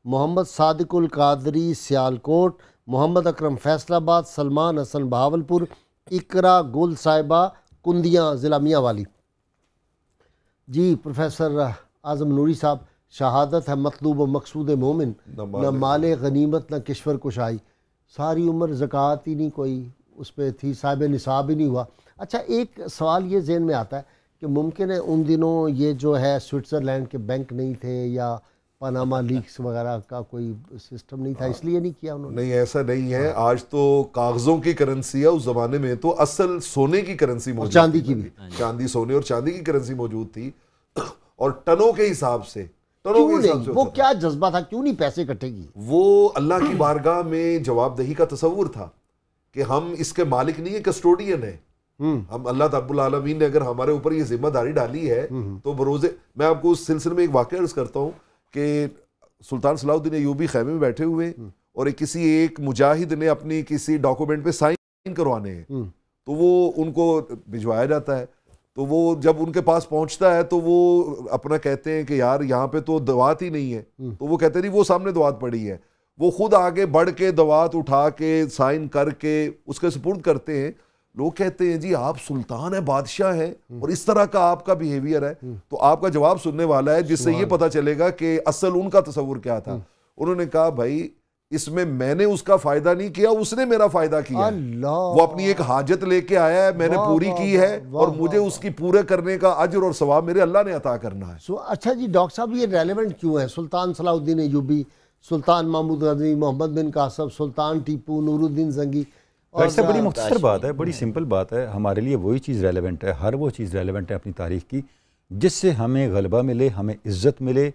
محمد صادق القادری سیالکوٹ، محمد اکرم فیصل آباد، سلمان حسن بہاولپور، اقرا گل صاحبہ کندیاں ضلع میاں والی. جی پروفیسر اعظم نوری صاحب، شہادت ہے مطلوب و مقصود مومن، نہ مال غنیمت نہ کشور کشائی. ساری عمر زکوٰۃ ہی نہیں کوئی اس پہ تھی، صاحب نصاب ہی نہیں ہوا. اچھا ایک سوال یہ ذہن میں آتا ہے کہ ممکن ہے ان دنوں یہ جو ہے سوئٹزرلینڈ کے بینک نہیں تھے یا پاناما لیکس وغیرہ کا کوئی سسٹم نہیں تھا، اس لیے نہیں کیا انہوں نے؟ نہیں، ایسا نہیں ہے. آج تو کاغذوں کی کرنسی ہے، اس زمانے میں تو اصل سونے کی کرنسی موجود، چاندی کی بھی، چاندی سونے اور چاندی کی کرنسی موجود تھی، اور ٹنوں کے حساب سے. وہ کیا جذبہ تھا، کیوں نہیں پیسے کٹے گی؟ وہ اللہ کی بارگاہ میں جواب دہی کا تصور تھا کہ ہم اس کے مالک نہیں ہیں، کسٹوڈین ہیں ہم. اللہ رب العالمین نے اگر ہمارے اوپر یہ ذمہ داری ڈالی ہے تو بروزے. میں آپ کو اس سلسلے میں ایک واقعہ عرض کرتا ہوں کہ سلطان صلاح الدین ایوبی خیمے میں بیٹھے ہوئے اور کسی ایک مجاہد نے اپنی کسی ڈاکومنٹ پہ سائن کروانے ہیں، تو وہ ان کو بھجوایا جاتا ہے. تو وہ جب ان کے پاس پہنچتا ہے تو وہ اپنا کہتے ہیں کہ یار یہاں پہ تو دوات ہی نہیں ہے. تو وہ کہتے ہیں نہیں، وہ سامنے دوات پڑی ہے. وہ خود آگے بڑھ کے دوات اٹھا کے سائن کر کے اس کے سپرد کرتے ہیں. لوگ کہتے ہیں جی آپ سلطان ہیں، بادشاہ ہیں، اور اس طرح کا آپ کا بیہیویئر ہے. تو آپ کا جواب سننے والا ہے جس سے یہ پتہ چلے گا کہ اصل ان کا تصور کیا تھا. انہوں نے کہا بھائی اس میں نے اس کا فائدہ نہیں کیا، اس نے میرا فائدہ کیا. وہ اپنی ایک حاجت لے کے آیا ہے، میں نے پوری کی ہے، اور مجھے اس کی پورے کرنے کا اجر اور ثواب میرے اللہ نے عطا کرنا ہے. اچھا جی ڈاکٹر صاحب، یہ ریلیونٹ کیوں ہے؟ سلطان صلاح الدین ایوبی، سلطان محمود غزنوی، محمد بن قاسم، سلطان ٹیپو، نور الدین زنگی. اور اس سے بڑی مختصر بات ہے، بڑی سمپل بات ہے. ہمارے لیے وہی چیز ریلیونٹ ہے، ہر وہ چیز ریلیونٹ ہے اپنی تاریخ کی جس سے ہمیں غلبہ ملے، ہمیں عزت ملے،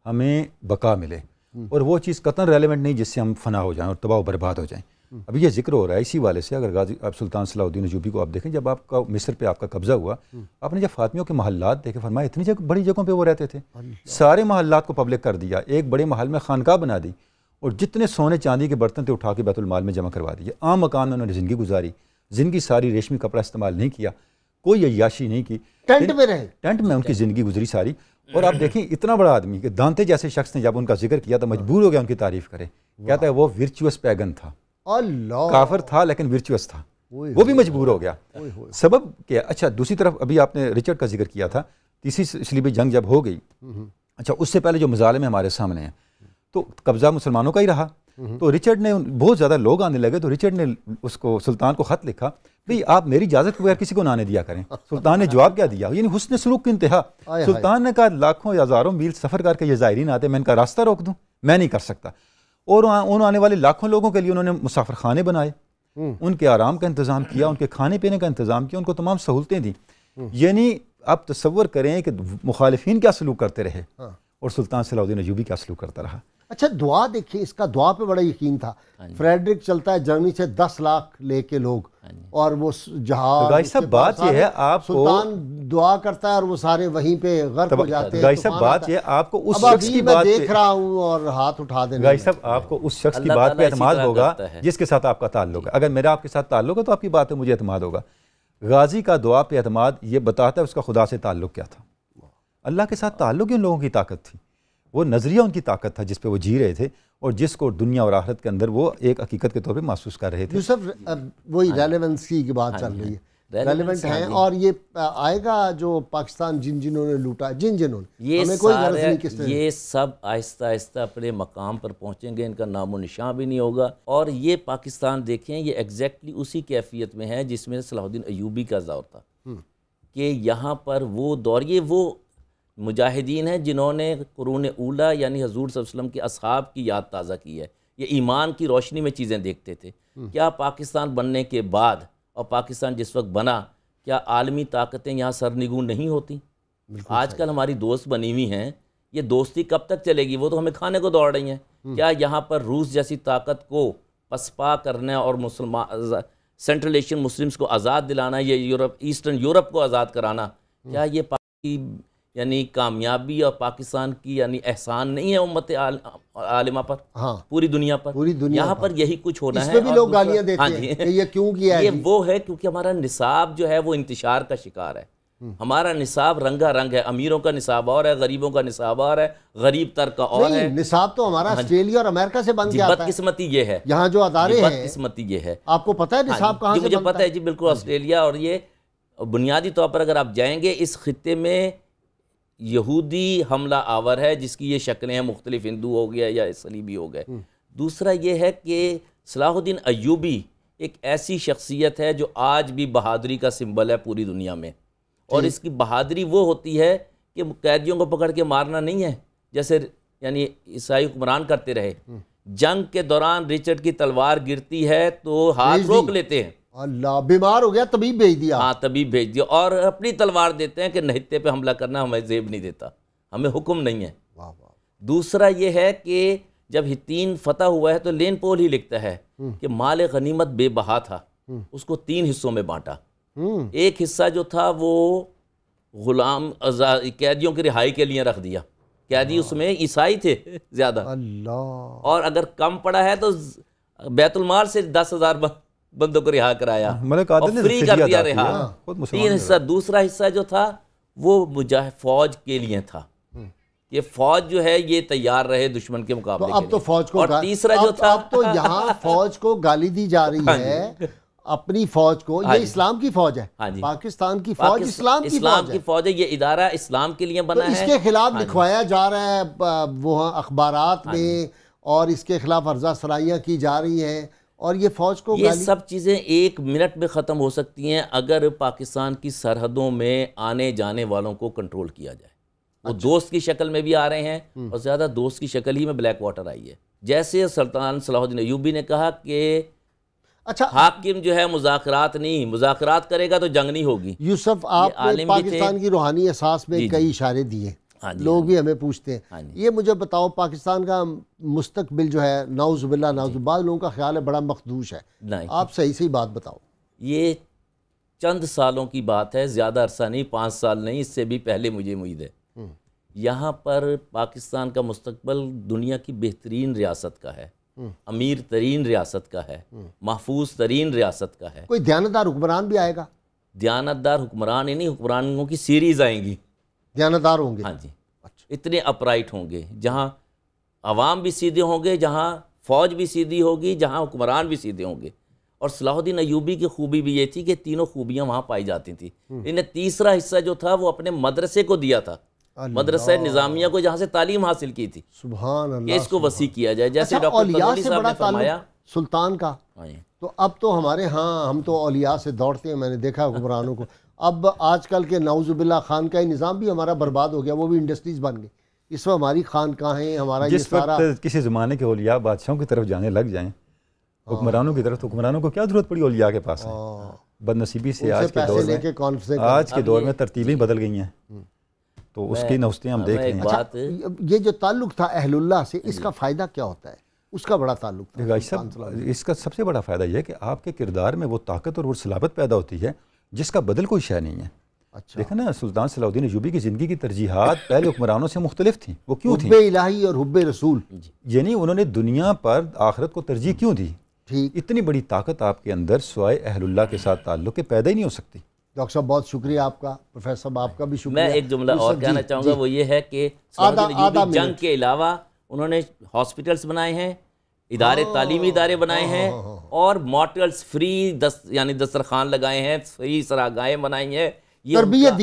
ہمیں بقا ملے، اور وہ چیز قطعاً ریلیونٹ نہیں جس سے ہم فنا ہو جائیں اور تباہ و برباد ہو جائیں۔ ابھی یہ ذکر ہو رہا ہے اسی والے سے، اگر غازی اب سلطان صلاح الدین ایوبی کو آپ دیکھیں، جب آپ کا مصر پہ آپ کا قبضہ ہوا، آپ نے جب فاطمیوں کے محلات دیکھے، فرمایا اتنی بڑی جگہوں پہ وہ رہتے تھے، سارے محلات کو پبلک کر دیا، ایک بڑے محل میں خانقاہ بنا دی، اور جتنے سونے چاندی کے برتن تھے اٹھا کے بیت المال میں جمع کروا دیے۔ عام مکان میں انہوں نے زندگی گزاری، زندگی ساری ریشمی کپڑا استعمال نہیں کیا، کوئی عیاشی نہیں کی، ٹینٹ میں رہے، ٹینٹ میں ان کی زندگی گزری ساری۔ اور آپ دیکھیں اتنا بڑا آدمی کہ دانتے جیسے شخص نے جب ان کا ذکر کیا تو مجبور ہو گیا ان کی تعریف کرے، کہتا ہے وہ ورچوس پیگن تھا، اللہ کافر تھا لیکن ورچوس تھا، وہ بھی مجبور ہو گیا۔ سبب کیا؟ اچھا دوسری طرف ابھی آپ نے رچرڈ کا ذکر کیا تھا، تیسری صلیبی جنگ جب ہو گئی، اچھا اس سے پہلے جو مظالم ہمارے سامنے ہیں تو قبضہ مسلمانوں کا ہی رہا، تو رچرڈ نے بہت زیادہ لوگ آنے لگے تو رچرڈ نے اس کو سلطان کو خط لکھا، بھئی آپ میری اجازت کے بغیر کسی کو نہ آنے دیا کریں۔ سلطان نے جواب کیا دیا؟ یعنی حسن سلوک کی انتہا۔ سلطان نے کہا لاکھوں یا ہزاروں میل سفر کر کے یہ زائرین آتے، میں ان کا راستہ روک دوں؟ میں نہیں کر سکتا۔ اور ان آنے والے لاکھوں لوگوں کے لیے انہوں نے مسافر خانے بنائے، ان کے آرام کا انتظام کیا، ان کے کھانے پینے کا انتظام کیا، ان کو تمام سہولتیں دیں۔ یعنی آپ تصور کریں کہ مخالفین کیا سلوک کرتے رہے اور سلطان صلاح الدین ایوبی کیا سلوک کرتا رہا۔ اچھا دعا دیکھیں، اس کا دعا پہ بڑا یقین تھا۔ فریڈرک چلتا ہے جرمنی سے 10 لاکھ لے کے لوگ، اور وہ جہاز، گائی صاحب بات یہ ہے آپ کو، سلطان دعا کرتا ہے اور وہ سارے وہیں پہ غرق ہو جاتے ہیں۔ گائی صاحب بات یہ آپ کو اس شخص کی میں بات دیکھ رہا ہوں اور ہاتھ اٹھا دینا، گائی صاحب آپ کو اس شخص کی بات پہ اعتماد ہوگا جس کے ساتھ آپ کا تعلق ہے۔ اگر میرا آپ کے ساتھ تعلق ہے تو آپ کی بات پہ مجھے اعتماد ہوگا۔ غازی کا دعا پہ اعتماد یہ بتاتا ہے اس کا خدا سے تعلق کیا تھا۔ اللہ کے ساتھ تعلق ہی ان لوگوں کی طاقت تھی، وہ نظریہ ان کی طاقت تھا جس پہ وہ جی رہے تھے اور جس کو دنیا اور آخرت کے اندر وہ ایک حقیقت کے طور پہ محسوس کر رہے تھے۔ یوسف وہی ریلیونسی کی بات چل رہی ہے، ریلیونٹ ہیں، اور یہ آئے گا جو پاکستان جنہوں نے لوٹا، جنہوں نے، ہمیں کوئی غرض نہیں کس طرح، یہ سب آہستہ آہستہ اپنے مقام پر پہنچیں گے، ان کا نام و نشان بھی نہیں ہوگا۔ اور یہ پاکستان دیکھیں، یہ ایگزیکٹلی اسی کیفیت میں ہے جس میں صلاح الدین ایوبی کا دور تھا، کہ یہاں پر وہ دور، یہ وہ مجاہدین ہیں جنہوں نے قرون اولا یعنی حضور صلی اللہ علیہ وسلم کے اصحاب کی یاد تازہ کی ہے، یہ ایمان کی روشنی میں چیزیں دیکھتے تھے۔ کیا پاکستان بننے کے بعد اور پاکستان جس وقت بنا، کیا عالمی طاقتیں یہاں سرنگوں نہیں ہوتی؟ آج کل ہماری دوست بنی ہوئی ہیں، یہ دوستی کب تک چلے گی؟ وہ تو ہمیں کھانے کو دوڑ رہی ہیں۔ کیا یہاں پر روس جیسی طاقت کو پسپا کرنا اور سینٹرل ایشین مسلمز کو آزاد دلانا، یہ ایسٹرن یورپ کو آزاد کرانا، کیا یہ پاکی یعنی کامیابی اور پاکستان کی یعنی احسان نہیں ہے امت عالمہ پر، پوری دنیا پر؟ یہاں پر یہی کچھ ہونا ہے۔ اس میں بھی لوگ گالیاں دیتے ہیں کہ یہ کیوں کیا ہے؟ یہ وہ ہے کیونکہ ہمارا نصاب جو ہے وہ انتشار کا شکار ہے۔ ہمارا نصاب رنگا رنگ ہے، امیروں کا نصاب اور ہے، غریبوں کا نصاب اور ہے، غریب تر کا اور ہے۔ نصاب تو ہمارا آسٹریلیا اور امریکہ سے بن کے آتا ہے۔ بدقسمتی یہ ہے، یہاں جو ادارے ہیں، بدقسمتی یہ ہے۔ آپ کو پتہ ہے نصاب کہاں سے بنتا ہے؟ مجھے پتہ ہے جی، بالکل آسٹریلیا۔ اور یہ بنیادی طور پر اگر آپ جائیں گے اس خطے میں یہودی حملہ آور ہے، جس کی یہ شکلیں ہیں مختلف، ہندو ہو گیا یا صلیبی ہو گئے۔ دوسرا یہ ہے کہ صلاح الدین ایوبی ایک ایسی شخصیت ہے جو آج بھی بہادری کا سمبل ہے پوری دنیا میں، اور اس کی بہادری وہ ہوتی ہے کہ قیدیوں کو پکڑ کے مارنا نہیں ہے جیسے یعنی عیسائی حکمران کرتے رہے۔ جنگ کے دوران رچرڈ کی تلوار گرتی ہے تو ہاتھ روک لیتے ہیں، اللہ بیمار ہو گیا طبیب بھیج دیا، ہاں طبیب بھیج دیا، اور اپنی تلوار دیتے ہیں کہ نہتے پہ حملہ کرنا ہمیں زیب نہیں دیتا، ہمیں حکم نہیں ہے۔ دوسرا یہ ہے کہ جب ہتین فتح ہوا ہے تو لین پول ہی لکھتا ہے کہ مال غنیمت بے بہا تھا، اس کو 3 حصوں میں بانٹا۔ ایک حصہ جو تھا وہ غلام قیدیوں کی رہائی کے لیے رکھ دیا، قیدی اس میں عیسائی تھے زیادہ، اللہ، اور اگر کم پڑا ہے تو بیت المال سے 10,000 بندوں کو رہا کرایا اور فری کر دیا رہا۔ 3 حصہ۔ دوسرا حصہ جو تھا وہ فوج کے لیے تھا، یہ فوج جو ہے یہ تیار رہے دشمن کے مقابلے کے لیے۔ اب تو فوج کو، اور تیسرا جو تھا، اب تو یہاں فوج کو گالی دی جا رہی ہے، اپنی فوج کو، یہ اسلام کی فوج ہے، پاکستان کی فوج اسلام کی فوج ہے، یہ ادارہ اسلام کے لیے بنا ہے۔ اس کے خلاف لکھوایا جا رہا ہے وہ اخبارات میں، اور اس کے خلاف ارزہ سرائیاں کی جا رہی ہیں، اور یہ فوج کو یہ سب چیزیں 1 منٹ میں ختم ہو سکتی ہیں اگر پاکستان کی سرحدوں میں آنے جانے والوں کو کنٹرول کیا جائے۔ وہ دوست کی شکل میں بھی آ رہے ہیں، اور زیادہ دوست کی شکل ہی میں بلیک واٹر آئی ہے۔ جیسے سلطان صلاح الدین ایوبی نے کہا کہ حاکم جو ہے مذاکرات نہیں، مذاکرات کرے گا تو جنگ نہیں ہوگی۔ یوسف، آپ نے پاکستان کی روحانی اساس میں کئی اشارے دیے، لوگ بھی ہمیں پوچھتے ہیں. یہ مجھے بتاؤ پاکستان کا مستقبل جو ہے نعوذ باللہ نعوذ بعض لوگوں کا خیال ہے بڑا مخدوش ہے, آپ صحیح بات بتاؤ. یہ چند سالوں کی بات ہے, زیادہ عرصہ نہیں, 5 سال نہیں, اس سے بھی پہلے مجھے امید ہے. یہاں پر پاکستان کا مستقبل دنیا کی بہترین ریاست کا ہے, امیر ترین ریاست کا ہے, محفوظ ترین ریاست کا ہے. کوئی دیانتدار حکمران بھی آئے گا؟ دیانتدار حکمران ہی نہیں, حکمرانوں کی سیریز آئیں گی. دیانتدار ہوں گے؟ ہاں جی, اتنے اپرائٹ ہوں گے, جہاں عوام بھی سیدھے ہوں گے, جہاں فوج بھی سیدھی ہوگی, جہاں حکمران بھی سیدھے ہوں گے. اور صلاح الدین ایوبی کی خوبی بھی یہ تھی کہ تینوں خوبیاں وہاں پائی جاتی تھیں. انہیں تیسرا حصہ جو تھا وہ اپنے مدرسے کو دیا تھا, مدرسہ نظامیہ کو, جہاں سے تعلیم حاصل کی تھی. سبحان اللہ. کہ اس کو وسیع کیا جائے, جیسے ڈاکٹر تنولی صاحب نے فرمایا سلطان کا. تو اب تو ہمارے ہاں ہم تو اولیاء سے دوڑتے ہیں, میں نے دیکھا حکمرانوں کو. اب آج کل کے نعوذ باللہ خانقاہ نظام بھی ہمارا برباد ہو گیا, وہ بھی انڈسٹریز بن گئی. اس وقت ہماری خانقاہیں, ہمارا یہ سارا, جس وقت کسی زمانے کے اولیاء بادشاہوں کی طرف جانے لگ جائیں, حکمرانوں کی طرف, حکمرانوں کو کیا ضرورت پڑی اولیاء کے پاس ہے. بد نصیبی سے آج کے دور میں ترتیبیں بدل گئی ہیں, تو اس کی نوستیں ہم دیکھ رہے ہیں. یہ جو تعلق تھا اہل اللہ سے, اس کا فائدہ کیا ہوتا ہے؟ اس کا بڑا تعلق تھا. اس کا سب سے بڑا فائدہ یہ ہے کہ آپ کے کردار میں وہ طاقت اور وہ صلابت پیدا ہوتی ہے جس کا بدل کوئی شے نہیں ہے. دیکھیں نا, سلطان صلاح الدین ایوبی کی زندگی کی ترجیحات پہلے حکمرانوں سے مختلف تھیں. وہ کیوں تھیں؟ حب الہی اور حب رسول, یعنی انہوں نے دنیا پر آخرت کو ترجیح کیوں دی؟ اتنی بڑی طاقت آپ کے اندر سوائے اہل اللہ کے ساتھ تعلق کے پیدا ہی نہیں ہو سکتی. ڈاکٹر صاحب بہت شکریہ آپ کا, پروفیسر صاحب آپ کا بھی شکریہ. میں ایک جملہ اور کہنا چاہوں گا, وہ یہ ہے کہ صلاح الدین ایوبی جنگ کے علاوہ انہوں نے ہاسپٹلز بنائے ہیں, ادارے, تعلیمی ادارے بنائے ہیں, اور ماڈلز فری یعنی دسترخوان لگائے ہیں, فری سراگاہیں بنائی ہیں, تربیت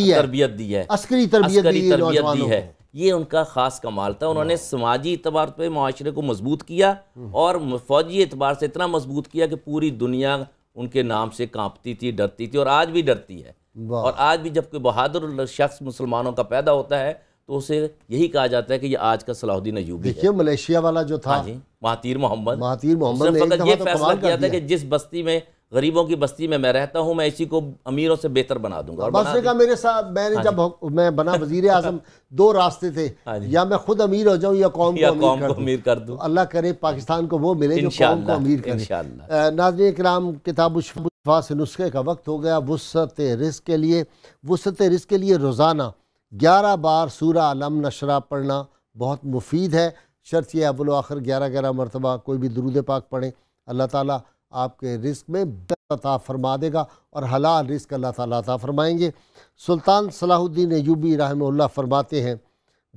دی ہے, عسکری تربیت دی ہے. یہ ان کا خاص کمال تھا. انہوں نے سماجی اعتبار پہ معاشرے کو مضبوط کیا, اور فوجی اعتبار سے اتنا مضبوط کیا کہ پوری دنیا ان کے نام سے کانپتی تھی, ڈرتی تھی, اور آج بھی ڈرتی ہے. اور آج بھی جب کوئی بہادر شخص مسلمانوں کا پیدا ہوتا ہے تو اسے یہی کہا جاتا ہے کہ یہ آج کا صلاح الدین ایوبی ہے. دیکھیے ملیشیا والا جو تھا, مہاتیر محمد نے فقط یہ فیصلہ کیا تھا کہ جس بستی میں, غریبوں کی بستی میں میں رہتا ہوں, میں اسی کو امیروں سے بہتر بنا دوں گا. بس نے کہا میرے ساتھ, میں نے جب میں بنا وزیر اعظم, 2 راستے تھے, یا میں خود امیر ہو جاؤں یا قوم کو امیر کر دوں. اللہ کرے پاکستان کو وہ ملے جو قوم کو امیر کرے. ناظرین کرام, کتاب الشفا سے نسخے کا وقت ہو گیا. وسعت رزق کے لیے روزانہ 11 بار سورہ علم نشرہ پڑھنا بہت مفید ہے. شرط یہ اول و آخر 11 مرتبہ کوئی بھی درود پاک پڑھیں, اللہ تعالیٰ آپ کے رزق میں برکت عطا فرما دے گا, اور حلال رزق اللہ تعالیٰ عطا فرمائیں گے. سلطان صلاح الدین ایوبی رحمہ اللہ فرماتے ہیں,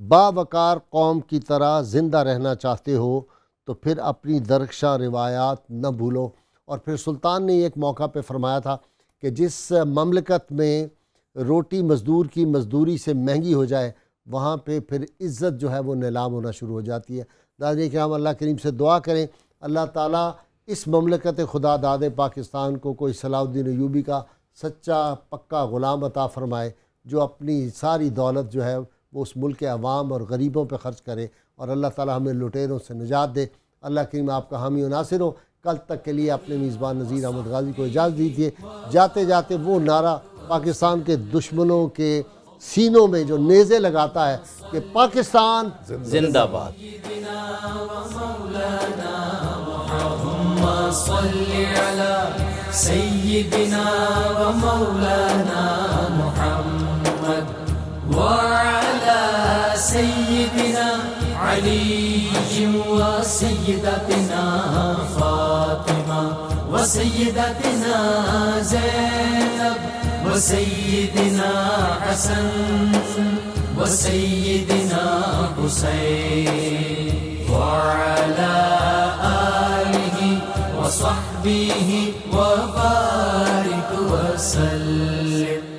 باوقار قوم کی طرح زندہ رہنا چاہتے ہو تو پھر اپنی درخشاں روایات نہ بھولو. اور پھر سلطان نے ایک موقع پہ فرمایا تھا کہ جس مملکت میں روٹی مزدور کی مزدوری سے مہنگی ہو جائے, وہاں پہ پھر عزت جو ہے وہ نیلام ہونا شروع ہو جاتی ہے. ناظرین کرام, اللہ کریم سے دعا کریں اللہ تعالیٰ اس مملکت خدا داد پاکستان کو کوئی صلاح الدین ایوبی کا سچا پکا غلام عطا فرمائے, جو اپنی ساری دولت جو ہے وہ اس ملک کے عوام اور غریبوں پہ خرچ کرے, اور اللہ تعالیٰ ہمیں لٹیروں سے نجات دے. اللہ کریم آپ کا حامی و ناصر ہو. کل تک کے لیے اپنے میزبان نذیر احمد غازی کو اجازت دیجیے. جاتے جاتے وہ نعرہ پاکستان کے دشمنوں کے سینوں میں جو نیزے لگاتا ہے کہ پاکستان زندہ باد. صلی علی سیدنا و مولانا محمد وعلی سیدنا علی و سیدتنا فاطمہ و سیدتنا زینب و سیدنا حسن و سیدنا حسین وعلی وصحبه وبارك وسلم.